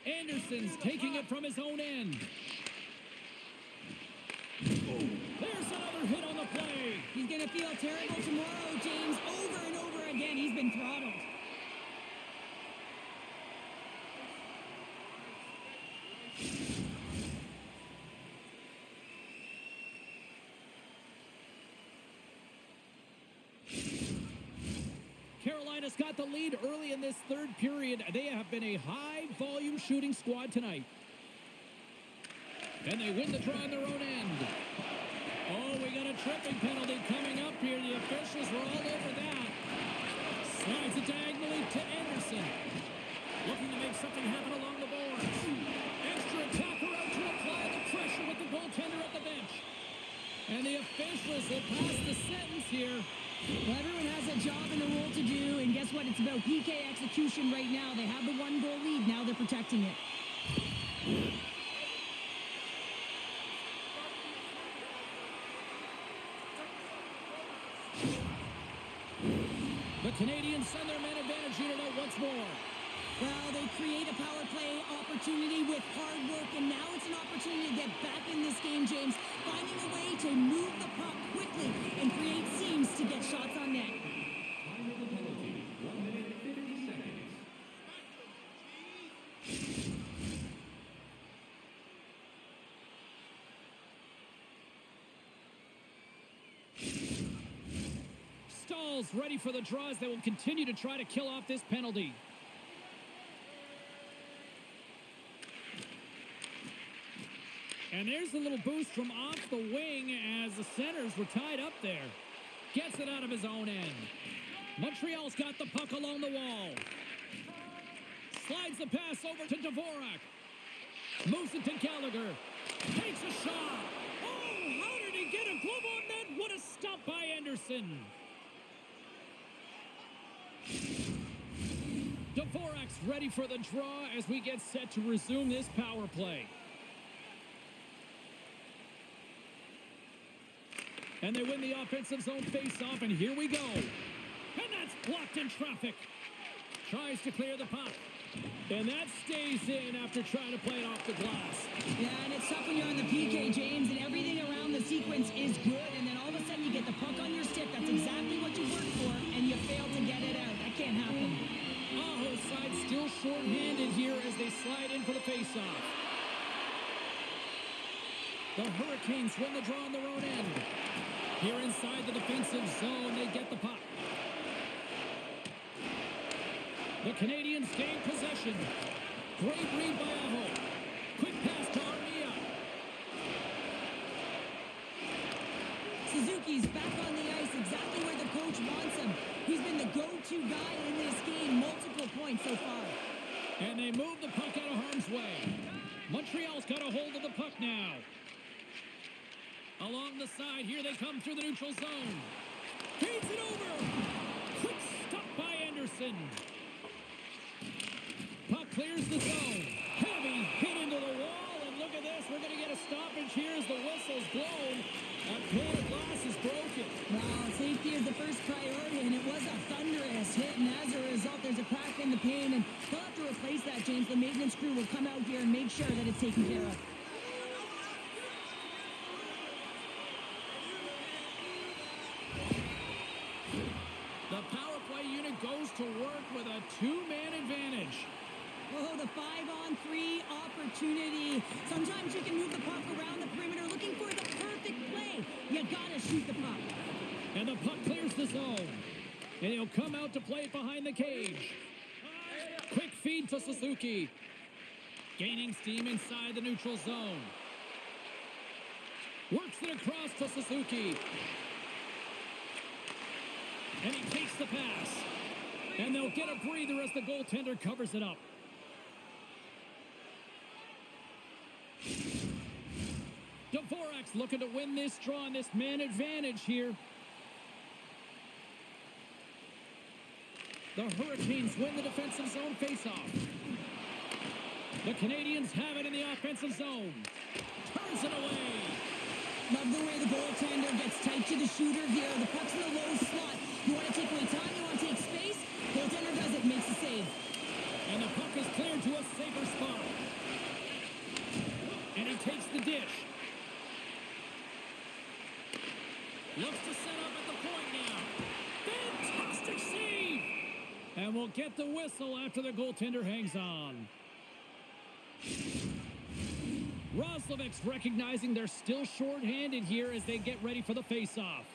Anderson's taking it from his own end. Oh, there's another hit on the play. He's going to feel terrible tomorrow, James. Over and over again, he's been throttled. Carolina's got the lead early in this third period. They have been a high-volume shooting squad tonight. And they win the draw on their own end. Oh, we got a tripping penalty coming up here. The officials were all over that. Slides it diagonally to Anderson. Looking to make something happen along the boards. Extra attacker out to apply the pressure with the goaltender at the bench. And the officials will pass the sentence here. Well, everyone has a job and a role to do, and guess what? It's about PK execution right now. They have the one-goal lead. Now they're protecting it. The Canadiens send their man advantage unit out once more. Well, they create a power play opportunity with hard work, and now it's an opportunity to get back in this game, James. Finding a way to move the puck quickly and create seams to get shots on net. Time of the penalty, 1 minute 50 seconds. Stahl's ready for the draws. They will continue to try to kill off this penalty. And there's a little boost from off the wing as the centers were tied up there. Gets it out of his own end. Montreal's got the puck along the wall. Slides the pass over to Dvorak. Moves it to Gallagher. Takes a shot. Oh, how did he get a glove on that? What a stop by Anderson. Anderson. Dvorak's ready for the draw as we get set to resume this power play. And they win the offensive zone face-off, and here we go. And that's blocked in traffic. Tries to clear the puck. And that stays in after trying to play it off the glass. Yeah, and it's tough when you're on the PK, James, and everything around the sequence is good, and then all of a sudden you get the puck on your stick. That's exactly what you worked for, and you fail to get it out. That can't happen. Aho's side still short-handed here as they slide in for the face-off. The Hurricanes win the draw on their own end. Here inside the defensive zone, they get the puck. The Canadiens gain possession. Great read by Aho. Quick pass to Armia. Suzuki's back on the ice exactly where the coach wants him. He's been the go-to guy in this game, multiple points so far. And they move the puck out of harm's way. Montreal's got a hold of the puck now. Along the side, here they come through the neutral zone. Feeds it over. Quick stop by Anderson. Puck clears the zone. Heavy hit into the wall, and look at this. We're going to get a stoppage here as the whistle's blown. A pane of glass is broken. Well, safety is the first priority, and it was a thunderous hit, and as a result, there's a crack in the pane, and they'll have to replace that, James. The maintenance crew will come out here and make sure that it's taken care of. The power play unit goes to work with a two-man advantage. Oh, the 5-on-3 opportunity. Sometimes you can move the puck around the perimeter looking for the perfect play. You gotta shoot the puck. And the puck clears the zone. And he'll come out to play it behind the cage. Quick feed to Suzuki. Gaining steam inside the neutral zone. Works it across to Suzuki. And he takes the pass. And they'll get a breather as the goaltender covers it up. Dvorak's looking to win this draw on this man advantage here. The Hurricanes win the defensive zone faceoff. The Canadiens have it in the offensive zone. Turns it away. Love the way the goaltender gets tight to the shooter here. The puck's in the low slot. You want to take away time, you want to take space. Goaltender does it, makes the save. And the puck is cleared to a safer spot. And he takes the dish. Looks to set up at the point now. Fantastic save! And we'll get the whistle after the goaltender hangs on. Roslovic's recognizing they're still short-handed here as they get ready for the face-off.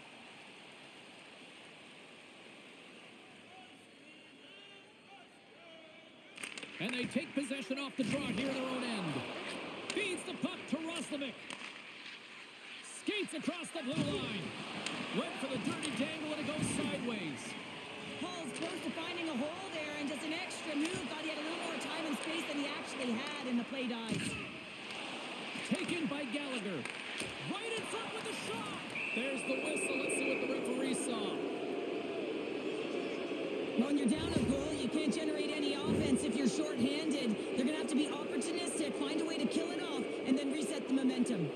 And they take possession off the draw here at their own end. Feeds the puck to Roslovic. Skates across the blue line. Went for the dirty dangle and it goes sideways. Paul's close to finding a hole there and just an extra move. Thought he had a little more time and space than he actually had, and the play dies. Taken by Gallagher. Right in front with the shot. There's the whistle. Let's see what the referee saw. When you're down a goal, you can't generate any offense if you're short-handed. They're going to have to be opportunistic, find a way to kill it off, and then reset the momentum.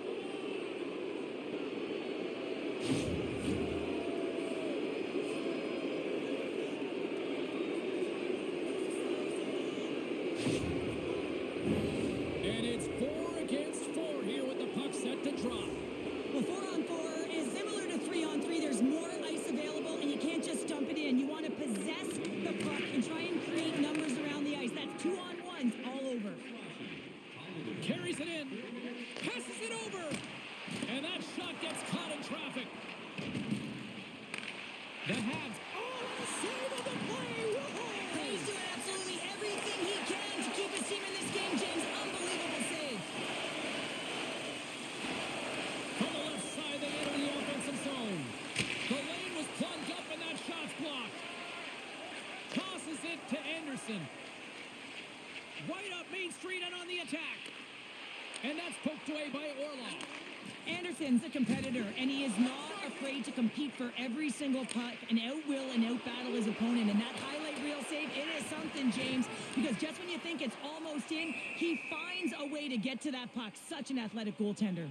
And it's 4 against 4 here with the puck set to drop. Well, 4-on-4 is similar to 3-on-3. There's more ice available, and you can't just dump it in. You want to possess the puck and try and create numbers around the ice. That's 2-on-1s all over. Carries it in. Passes it over. And that shot gets caught in traffic. The Habs. Oh, the save of the play. Whoa! He's doing absolutely everything he can to keep his team in this game, James. Unbelievable save. From the left side, they enter the offensive zone. The lane was plugged up and that shot's blocked. Tosses it to Anderson. Right up Main Street and on the attack. And that's poked away by Orlov. Anderson's a competitor, and he is not afraid afraid to compete for every single puck and out-will and out-battle his opponent. And that highlight reel save, it is something, James, because just when you think it's almost in, he finds a way to get to that puck. Such an athletic goaltender.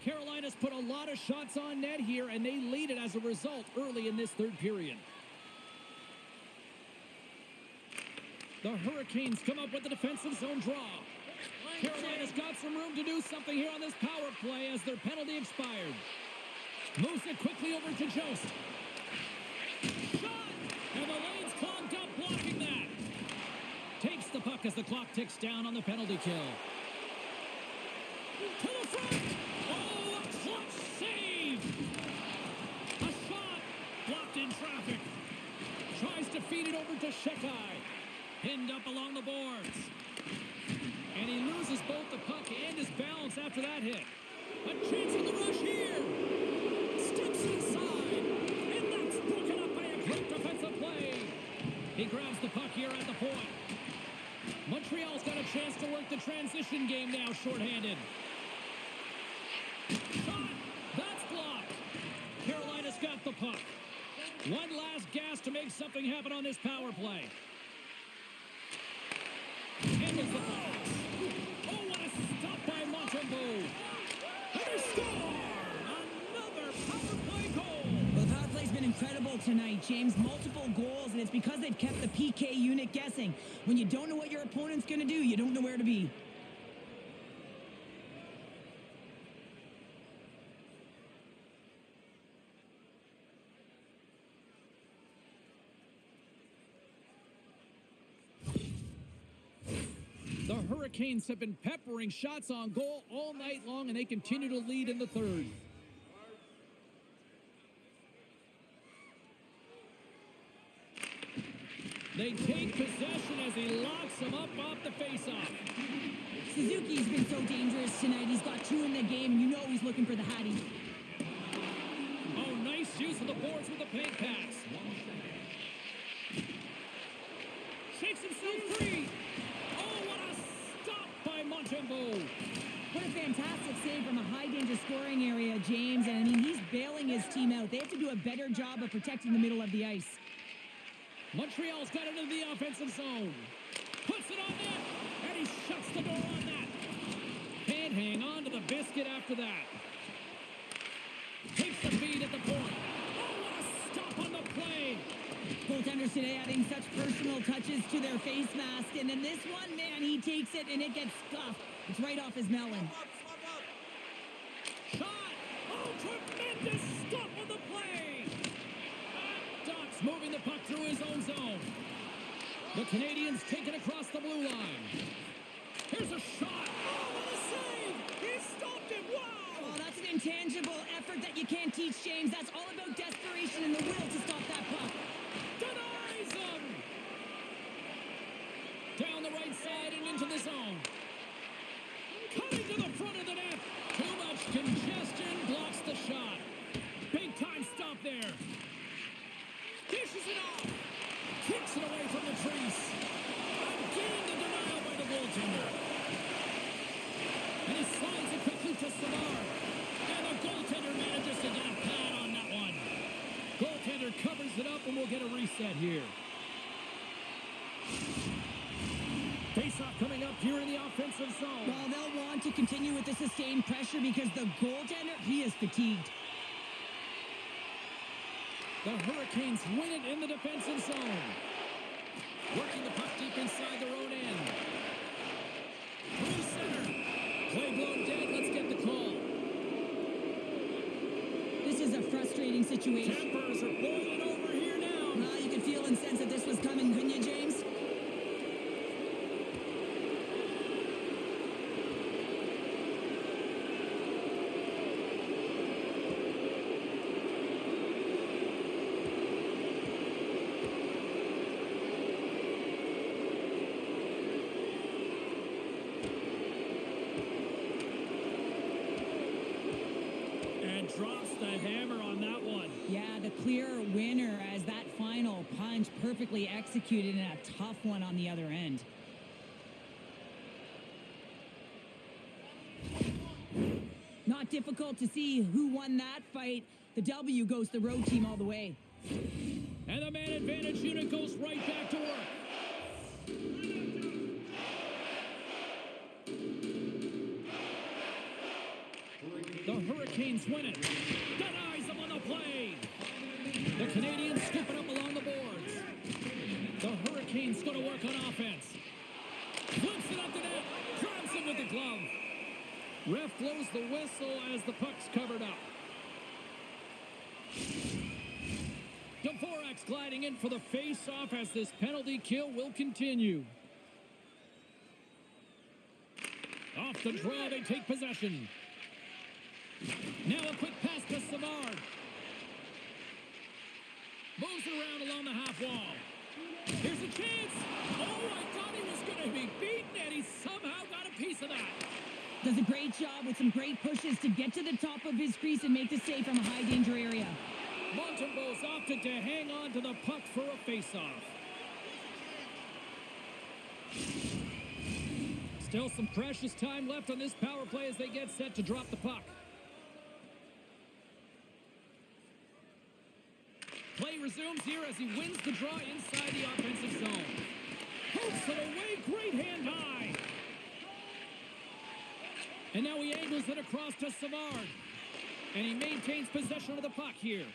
Carolina's put a lot of shots on net here, and they lead it as a result early in this third period. The Hurricanes come up with the defensive zone draw. Carolina's got some room to do something here on this power play as their penalty expired. Moves it quickly over to Jost. Shot! And the lane's clogged up, blocking that. Takes the puck as the clock ticks down on the penalty kill. To the front! Oh, a clutch save! A shot! Blocked in traffic. Tries to feed it over to Shekai. Pinned up along the boards. And he loses both the puck and his balance after that hit. A chance on the rush here. Steps inside. And that's broken up by a great defensive play. He grabs the puck here at the point. Montreal's got a chance to work the transition game now, shorthanded. Shot! That's blocked. Carolina's got the puck. One last gas to make something happen on this power play. Handles the pass. Oh, what a stop by Montembeault. And they score! Another power play goal. Well, the power play's been incredible tonight, James. Multiple goals, and it's because they've kept the PK unit guessing. When you don't know what your opponent's going to do, you don't know where to be. The Hurricanes have been peppering shots on goal all night long, and they continue to lead in the third. They take possession as he locks them up off the faceoff. Suzuki's been so dangerous tonight. He's got 2 in the game. You know he's looking for the Hattie. Oh, nice use of the boards with the paint pass. Shakes himself free. Oh, what a stop by Montembeault. What a fantastic save from a high-danger scoring area, James. And, I mean, he's bailing his team out. They have to do a better job of protecting the middle of the ice. Montreal's got it into the offensive zone. Puts it on net, and he shuts the door on that. Can't hang on to the biscuit after that. Takes the feed at the point. Oh, what a stop on the play. Goaltenders today adding such personal touches to their face mask. And then this one, man, he takes it, and it gets scuffed. It's right off his melon. Shot! Oh, tremendous stop on the play! Doc's moving the puck through his own zone. The Canadiens take it across the blue line. Here's a shot! Oh, what a save! He stopped it! Wow! Oh, that's an intangible effort that you can't teach, James. That's all about desperation and the will to stop that puck. Denies him! Down the right side and into the zone. Cutting to the front of the net. Too much congestion blocks the shot. Big time stop there. Dishes it off. Kicks it away from the crease. Again the denial by the goaltender. And he slides it quickly to Savard. And the goaltender manages to get a pad on that one. Goaltender covers it up, and we'll get a reset here. Face-off coming up here in the offensive zone. Well, they'll want to continue with the sustained pressure because the goaltender, he is fatigued. The Hurricanes win it in the defensive zone. Working the puck deep inside their own end. Through center. Play blown dead. Let's get the call. This is a frustrating situation. Tempers are boiling over here now. Well, you could feel and sense that this was coming, couldn't you, James? Drops the hammer on that one. Yeah, the clear winner as that final punch perfectly executed and a tough one on the other end. Not difficult to see who won that fight. The W goes the road team all the way. And the man advantage unit goes right back to work. The Hurricanes win it. Denies them on the play. The Canadiens scoop it up along the boards. The Hurricanes go to work on offense. Flips it up the net. Grabs it with the glove. Ref blows the whistle as the puck's covered up. Dvorak's gliding in for the face-off as this penalty kill will continue. Off the draw, they take possession. Now a quick pass to Savard. Moves it around along the half wall. Here's a chance. Oh, I thought he was going to be beaten, and he somehow got a piece of that. Does a great job with some great pushes to get to the top of his crease and make the save from a high-danger area. Montembeau's opted to hang on to the puck for a face-off. Still some precious time left on this power play as they get set to drop the puck. Play resumes here as he wins the draw inside the offensive zone. Hooks it away, great hand high. And now he angles it across to Savard. And he maintains possession of the puck here.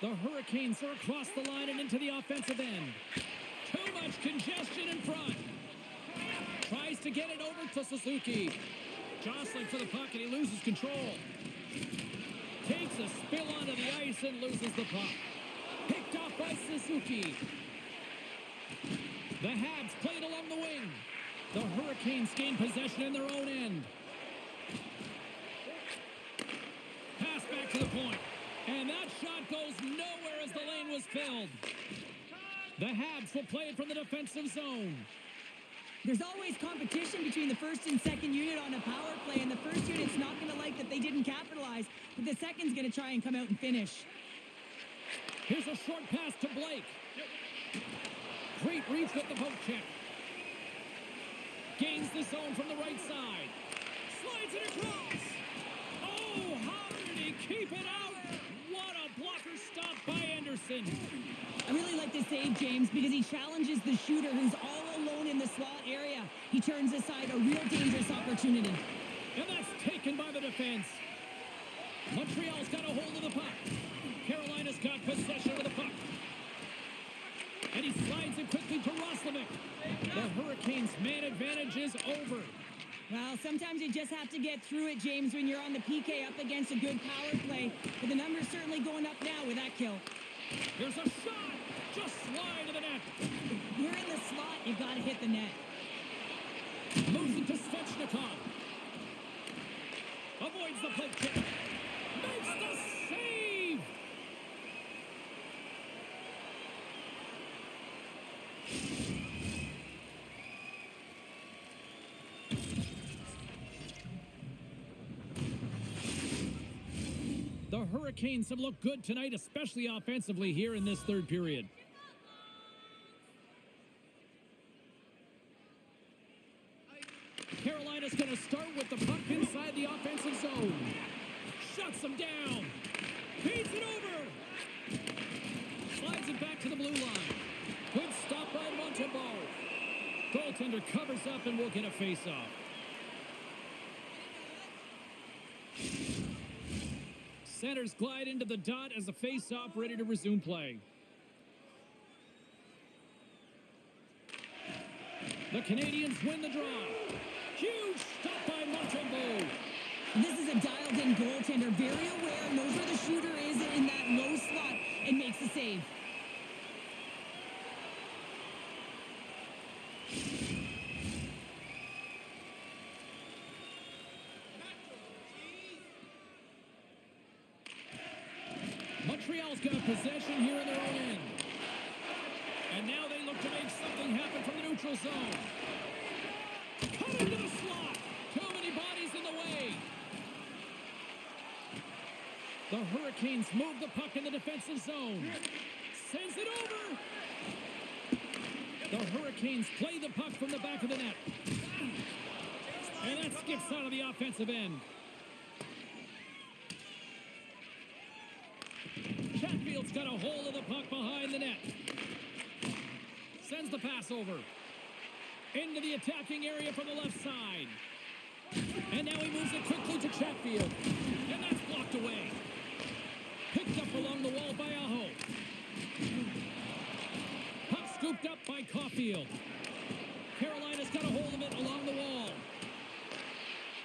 The Hurricanes are across the line and into the offensive end. Too much congestion in front. Tries to get it over to Suzuki. Jostling for the puck and he loses control. Takes a spill onto the ice and loses the puck. Picked off by Suzuki. The Habs played along the wing. The Hurricanes gain possession in their own end. Pass back to the point. And that shot goes nowhere as the lane was filled. The Habs will play it from the defensive zone. There's always competition between the first and second unit on a power play, and the first unit's not going to like that they didn't capitalize, but the second's going to try and come out and finish. Here's a short pass to Blake. Great reach with the poke check. Gains the zone from the right side. Slides it across. Oh, how did he keep it out? What a blocker stop by Anderson. I really like this save, James, because he challenges the shooter who's all alone in the slot area. He turns aside a real dangerous opportunity. And that's taken by the defense. Montreal's got a hold of the puck. Carolina's got possession of the puck. And he slides it quickly to Roslovic. The Hurricanes' man advantage is over. Well, sometimes you just have to get through it, James, when you're on the PK up against a good power play. But the number's certainly going up now with that kill. Here's a shot. Just slide to the net. You're in the slot, you got to hit the net. Moves it to Svechnikov. Avoids the poke check. Makes the save. The Hurricanes have looked good tonight, especially offensively here in this third period. Carolina's going to start with the puck inside the offensive zone. Shuts them down. Feeds it over. Slides it back to the blue line. Good stop by Montembeau. Goaltender covers up and will get a face-off. Centers glide into the dot as the face-off ready to resume play. The Canadiens win the draw. Huge stop by Montembeau. This is a dialed-in goaltender, very aware, knows where the shooter is in that low slot, and makes the save. Montreal's got possession here in their own end. And now they look to make something happen from the neutral zone. Cut into the slot. Too many bodies in the way. The Hurricanes move the puck in the defensive zone. Sends it over. The Hurricanes play the puck from the back of the net. And that skips out of the offensive end. Chatfield's got a hold of the puck behind the net. Sends the pass over. Into the attacking area from the left side. And now he moves it quickly to Chatfield. And that's blocked away. Picked up along the wall by Aho. Puck scooped up by Caulfield. Carolina's got a hold of it along the wall.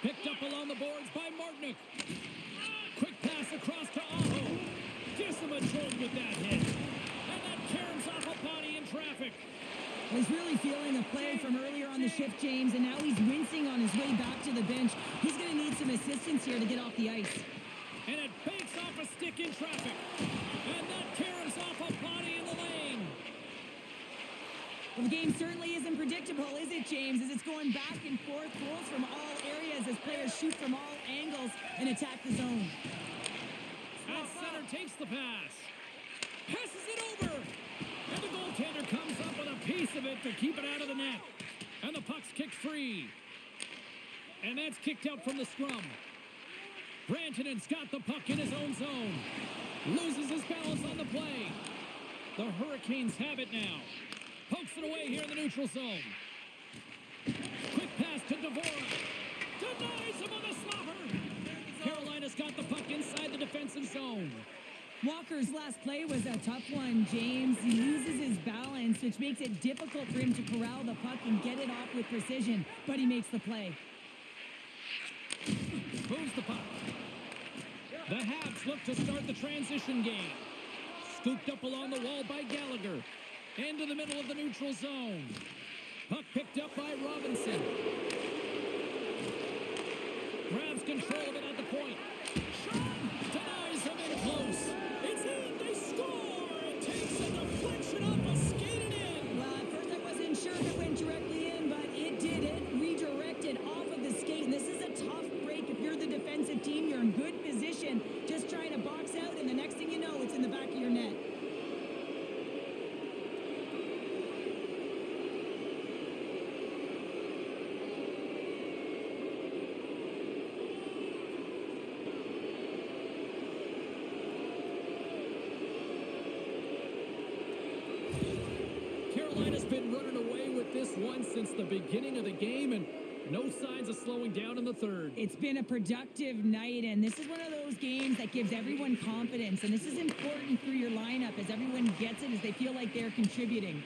Picked up along the boards by Martinick. Quick pass across to Aho. Disamajold with that hit. And that caroms off a body in traffic. He's really feeling the play from earlier on the shift, James, and now he's wincing on his way back to the bench. He's going to need some assistance here to get off the ice. And it banks off a stick in traffic. And that caroms off a body in the lane. Well, the game certainly isn't predictable, is it, James? As it's going back and forth, goals from all areas as players shoot from all angles and attack the zone. At center takes the pass. Passes it over. And the goaltender comes up with a piece of it to keep it out of the net. And the puck's kicked free. And that's kicked out from the scrum. Rantanen's got the puck in his own zone. Loses his balance on the play. The Hurricanes have it now. Pokes it away here in the neutral zone. Quick pass to Dvorak. Denies him on the slobber. Carolina's got the puck inside the defensive zone. Walker's last play was a tough one, James. He loses his balance, which makes it difficult for him to corral the puck and get it off with precision, but he makes the play. Moves the puck. The Habs look to start the transition game. Scooped up along the wall by Gallagher. Into the middle of the neutral zone. Puck picked up by Robinson. Grabs control of it at the point. Shot! Denies him in close. It's in! They score! It takes a deflection off a skated in! Well, at first I wasn't sure if it went directly in, but it did. It redirected off of the skate. And this is a tough break. If you're the defensive team, you're in good position. Just trying to box out, and the next thing you know, it's in the back of your net. Carolina's been running away with this one since the beginning of the game, and no signs of slowing down in the third. It's been a productive night, and this is one of those games that gives everyone confidence, and this is important through your lineup as everyone gets it, as they feel like they're contributing.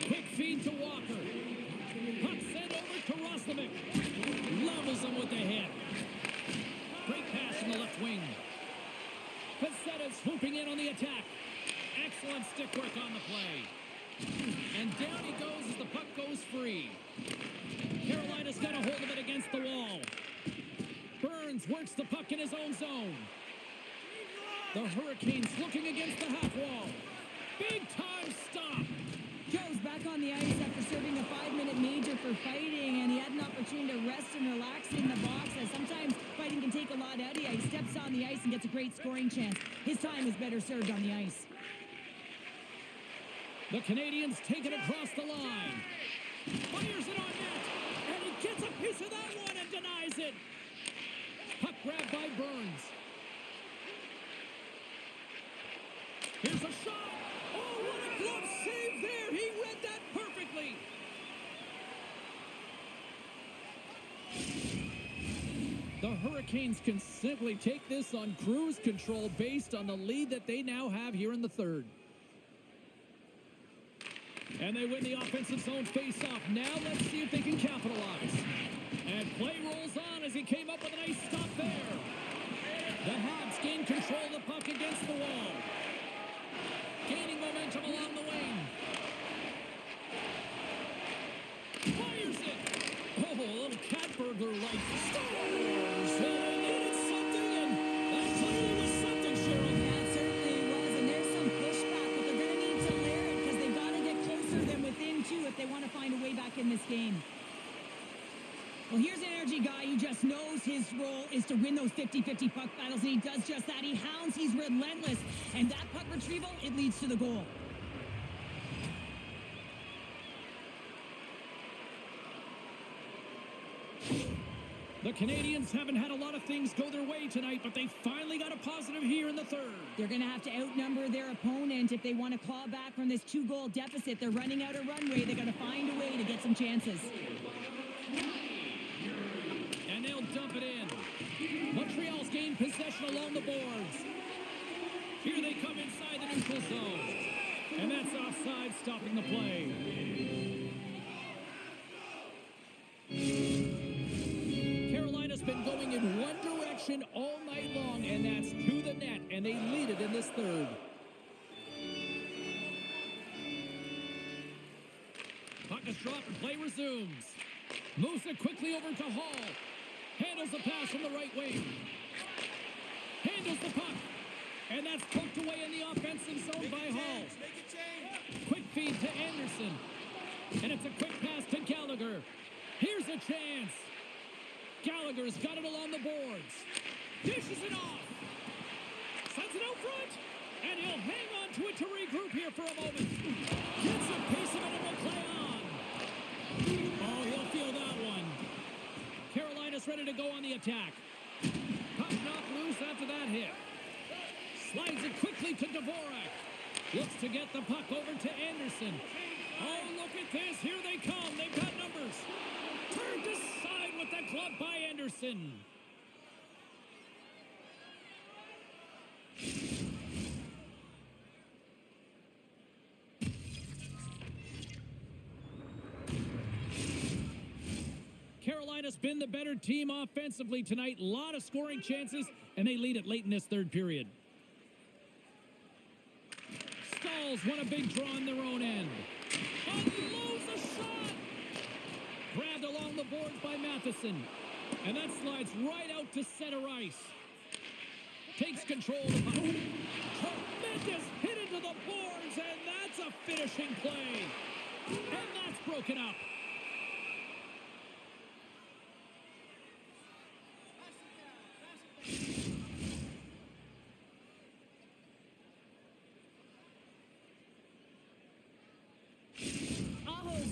Quick feed to Walker. Puck sent over to Roslovic. Levels him with the hit. Great pass in the left wing. Pesetta's swooping in on the attack. Excellent stick work on the play. And down he goes as the puck goes free. Carolina's got a hold of it against the wall. Burns works the puck in his own zone. The Hurricanes looking against the half wall. Big time stop. Joe's back on the ice after serving a 5-minute major for fighting, and he had an opportunity to rest and relax in the box, as sometimes fighting can take a lot out of you. He steps on the ice and gets a great scoring chance. His time is better served on the ice. The Canadiens take it across the line. Fires it on net. And he gets a piece of that one and denies it. Puck grabbed by Burns. Here's a shot. Oh, what a glove save there. He read that perfectly. The Hurricanes can simply take this on cruise control based on the lead that they now have here in the third. And they win the offensive zone face-off. Now let's see if they can capitalize. And play rolls on as he came up with a nice stop there. The Habs gain control of the puck against the wall. Gaining momentum along the wing. Fires it. Oh, a little cat burglar like scores. So they needed something, and that clearly was something, Cheryl. That certainly was, and there's some pushback, but they're going to need to layer it because they've got to get closer than within two if they want to find a way back in this game. Well, here's an energy guy who just knows his role is to win those 50-50 puck battles, and he does just that. He hounds, he's relentless, and that puck retrieval, it leads to the goal. The Canadiens haven't had a lot of things go their way tonight, but they finally got a positive here in the third. They're going to have to outnumber their opponent if they want to claw back from this 2-goal deficit. They're running out of runway. They're going to find a way to get some chances. And they'll dump it in. Montreal's gained possession along the boards. Here they come inside the neutral zone. And that's offside, stopping the play. Carolina's been going in one direction all night long, and that's to the net, and they lead it in this third. Puck is dropped and play resumes. Moves it quickly over to Hall. Handles the pass from the right wing. Handles the puck. And that's poked away in the offensive zone by Hall. Quick feed to Anderson. And it's a quick pass to Gallagher. Here's a chance. Gallagher's got it along the boards. Dishes it off. Sends it out front. And he'll hang on to it to regroup here for a moment. Gets a piece of it and will play on. Oh, he'll feel that one. Carolina's ready to go on the attack. Puck knocked loose after that hit. Slides it quickly to Dvorak. Looks to get the puck over to Anderson. Oh, look at this. Here they come. They've got numbers. Turned aside with the glove by Anderson. Carolina's been the better team offensively tonight. A lot of scoring chances, and they lead it late in this third period. Stalls won a big draw on their own end. Unloads a shot! Grabbed along the boards by Matheson. And that slides right out to center ice. Takes control of the puck. Tremendous hit into the boards, and that's a finishing play. And that's broken up.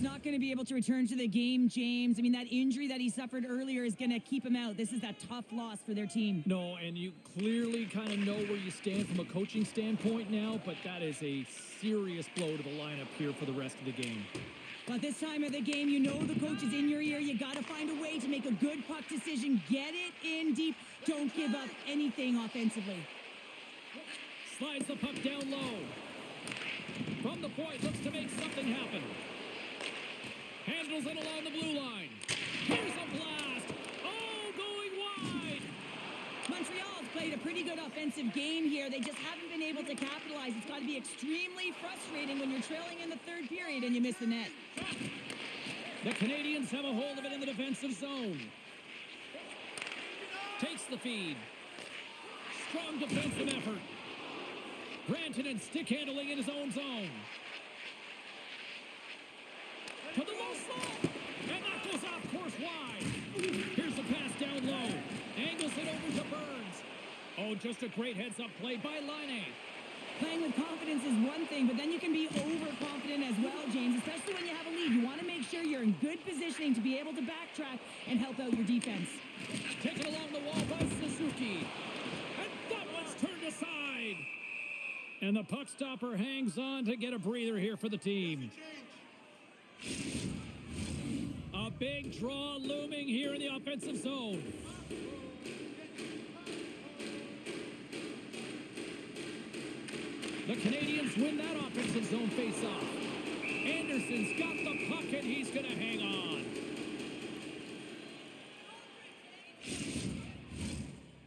Not going to be able to return to the game, James. I mean, that injury that he suffered earlier is going to keep him out. This is a tough loss for their team. No, and you clearly kind of know where you stand from a coaching standpoint now, but that is a serious blow to the lineup here for the rest of the game. But this time of the game, you know the coach is in your ear. You got to find a way to make a good puck decision. Get it in deep. Don't give up anything offensively. Slides the puck down low. From the point, looks to make something happen. Handles it along the blue line. Here's a blast. Oh, going wide. Montreal's played a pretty good offensive game here. They just haven't been able to capitalize. It's got to be extremely frustrating when you're trailing in the third period and you miss the net. The Canadiens have a hold of it in the defensive zone. Takes the feed. Strong defensive effort. Granton stick handling in his own zone. To the low slot, and that goes off course wide. Here's the pass down low. Angles it over to Burns. Oh, just a great heads-up play by Laine. Playing with confidence is one thing, but then you can be overconfident as well, James, especially when you have a lead. You want to make sure you're in good positioning to be able to backtrack and help out your defense. Taken along the wall by Suzuki. And that one's turned aside. And the puck stopper hangs on to get a breather here for the team. A big draw looming here in the offensive zone. The Canadiens win that offensive zone face-off. Anderson's got the puck, and he's going to hang on.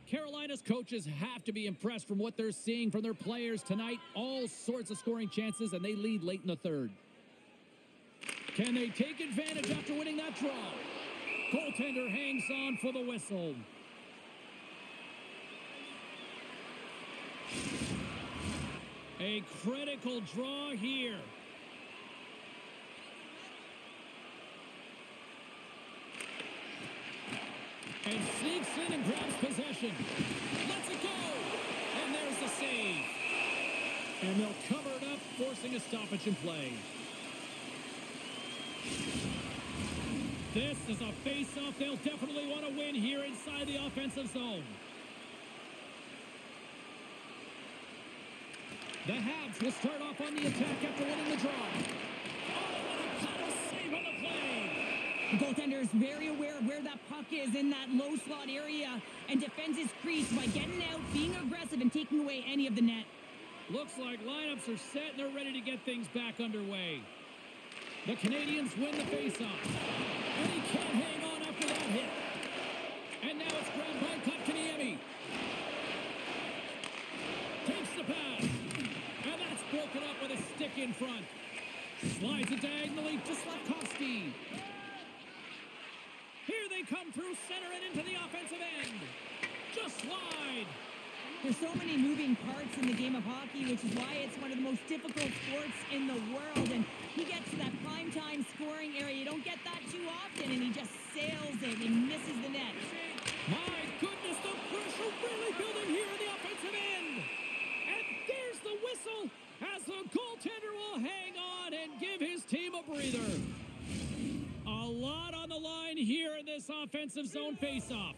Carolina's coaches have to be impressed from what they're seeing from their players tonight. All sorts of scoring chances, and they lead late in the third. Can they take advantage after winning that draw? Goaltender hangs on for the whistle. A critical draw here. And sneaks in and grabs possession. Lets it go. And there's the save. And they'll cover it up, forcing a stoppage in play. This is a face-off they'll definitely want to win here inside the offensive zone. The Habs will start off on the attack after winning the draw. Oh, what a power save on the play. The goaltender is very aware of where that puck is in that low slot area and defends his crease by getting out, being aggressive, and taking away any of the net. Looks like lineups are set and they're ready to get things back underway. The Canadiens win the faceoff. And he can't hang on after that hit. And now it's grabbed by Kotkaniemi. Takes the pass. And that's broken up with a stick in front. Slides it diagonally to Slavkovsky. Here they come through center and into the offensive end. Just slide. There's so many moving parts in the game of hockey, which is why it's one of the most difficult sports in the world. And he gets to that primetime scoring area. You don't get that too often, and he just sails it and misses the net. My goodness, the pressure really building here in the offensive end. And there's the whistle as the goaltender will hang on and give his team a breather. A lot on the line here in this offensive zone faceoff.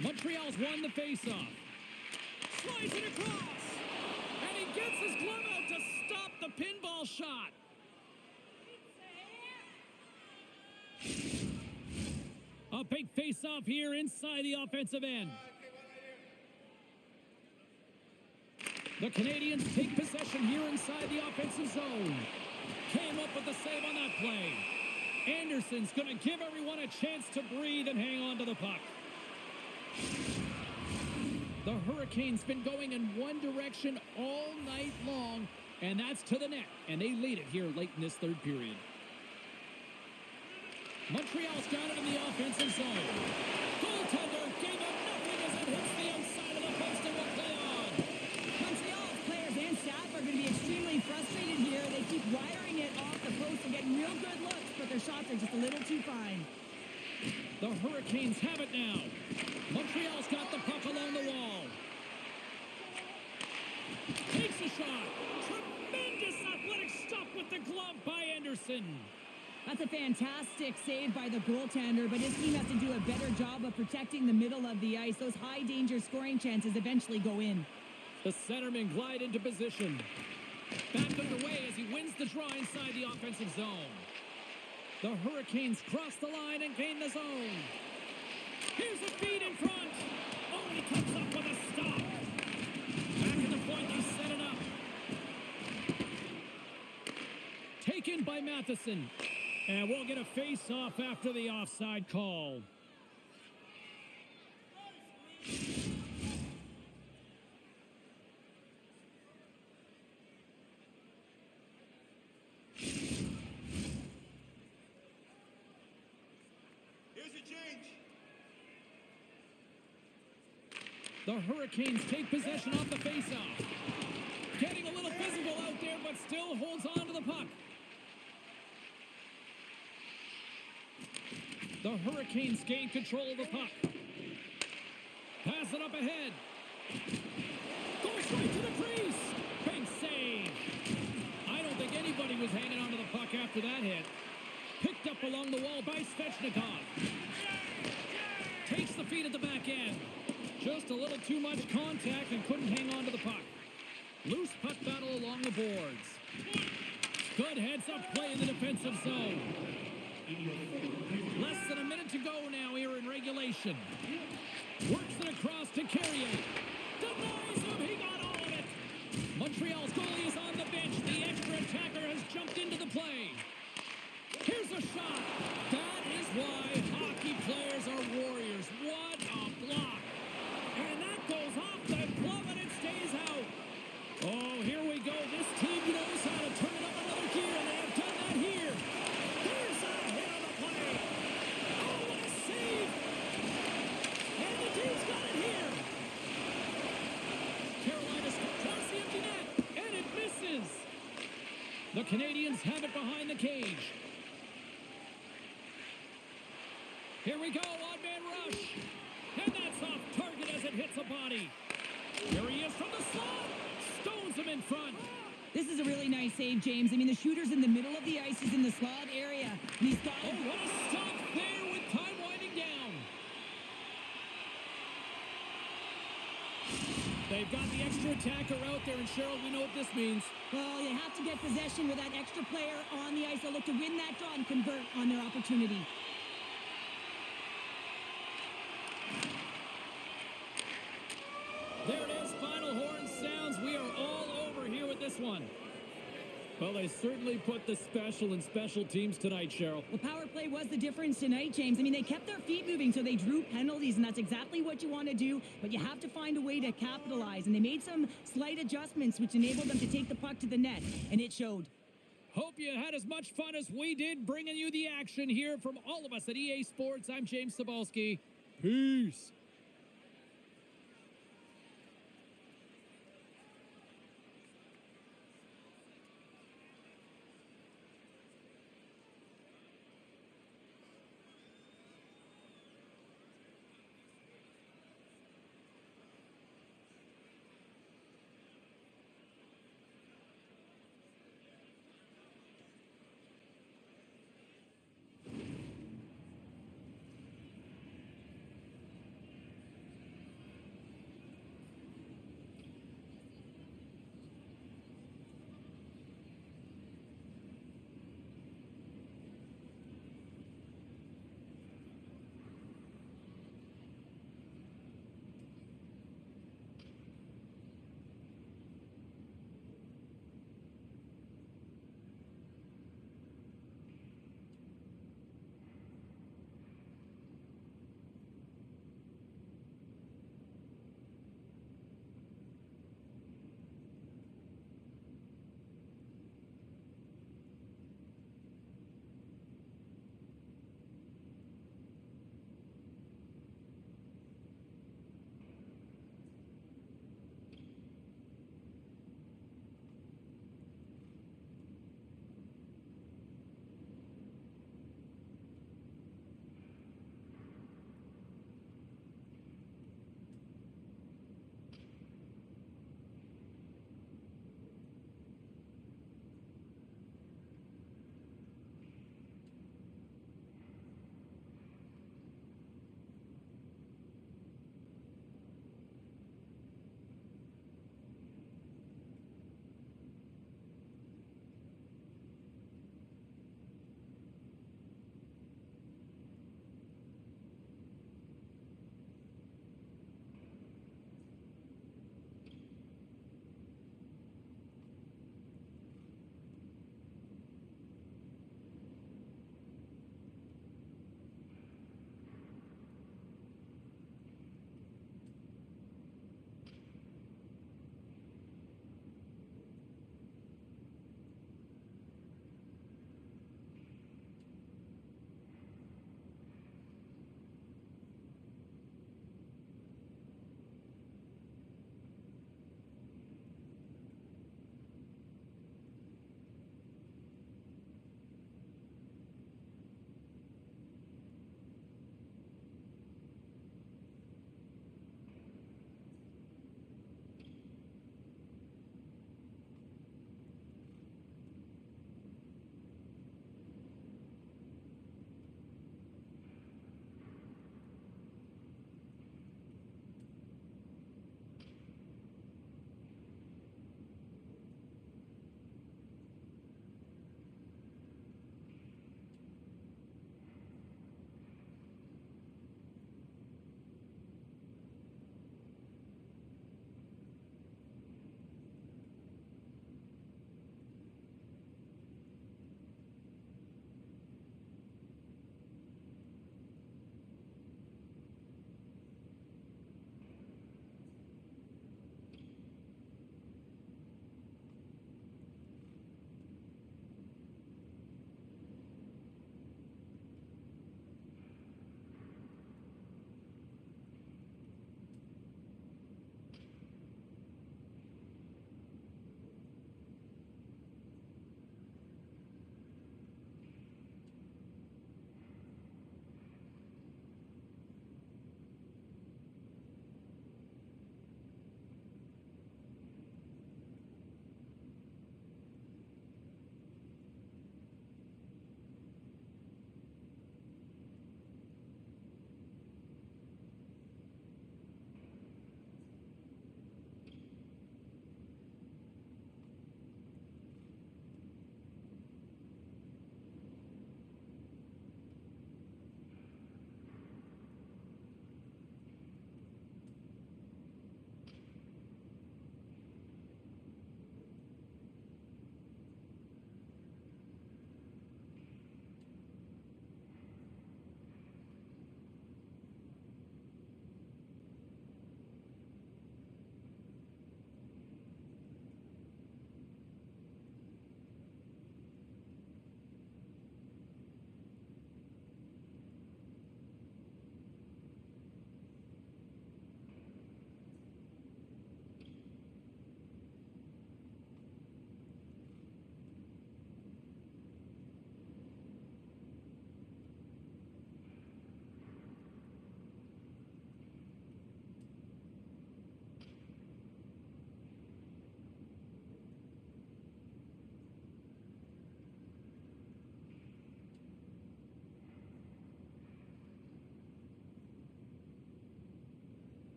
Montreal's won the faceoff. Slides it across. And he gets his glove out to stop the pinball shot. A big face-off here inside the offensive end. The Canadiens take possession here inside the offensive zone. Came up with the save on that play. Anderson's going to give everyone a chance to breathe and hang on to the puck. The Hurricanes been going in one direction all night long, and that's to the net, and they lead it here late in this third period. Montreal's got it in the offensive zone. Goaltender gave up nothing as it hits the outside of the post and will play on. Montreal's players and staff are going to be extremely frustrated here. They keep wiring it off the post and getting real good looks, but their shots are just a little too fine. The Hurricanes have it now. Montreal's got the puck along the wall. Takes a shot. Tremendous athletic stop with the glove by Anderson. That's a fantastic save by the goaltender, but his team has to do a better job of protecting the middle of the ice. Those high-danger scoring chances eventually go in. The centerman glide into position. Back underway as he wins the draw inside the offensive zone. The Hurricanes cross the line and gain the zone. Here's a feed in front. Oh, and he comes up with a stop. Back at the point, they set it up. Taken by Matheson. And we'll get a face-off after the offside call. The Hurricanes take possession off the faceoff. Getting a little physical out there, but still holds on to the puck. The Hurricanes gain control of the puck. Pass it up ahead. Goes right to the crease. Big save. I don't think anybody was hanging on to the puck after that hit. Picked up along the wall by Svechnikov. Takes the feed at the back end. Just a little too much contact and couldn't hang on to the puck. Loose puck battle along the boards. Good heads-up play in the defensive zone. Less than a minute to go now here in regulation. Works it across to Carrier. Denies him. He got all of it. Montreal's goalie is on the bench. The extra attacker has jumped into the play. Here's a shot. That is why hockey players are warriors. What a block. And that goes off the glove and it stays out. Oh, here we go. This team knows how to turn it up another gear, and they have done that here. There's a hit on the play. Oh, what a save. And the team's got it here. Carolina's across the empty net, and it misses. The Canadiens have it behind the cage. Here we go, odd-man rush. And that's off target as it hits a body. Here he is from the slot. Stones him in front. This is a really nice save, James. I mean, the shooter's in the middle of the ice. He's in the slot area. And he's got Oh, what a stop there with time winding down. They've got the extra attacker out there, and Cheryl, we know what this means. Well, you have to get possession with that extra player on the ice. They'll look to win that draw and convert on their opportunity. There it is, final horn sounds. We are all over here with this one. Well, they certainly put the special in special teams tonight, Cheryl. Well, power play was the difference tonight, James. I mean, they kept their feet moving, so they drew penalties, and that's exactly what you want to do, but you have to find a way to capitalize, and they made some slight adjustments, which enabled them to take the puck to the net, and it showed. Hope you had as much fun as we did bringing you the action here from all of us at EA Sports. I'm James Cebulski. Peace.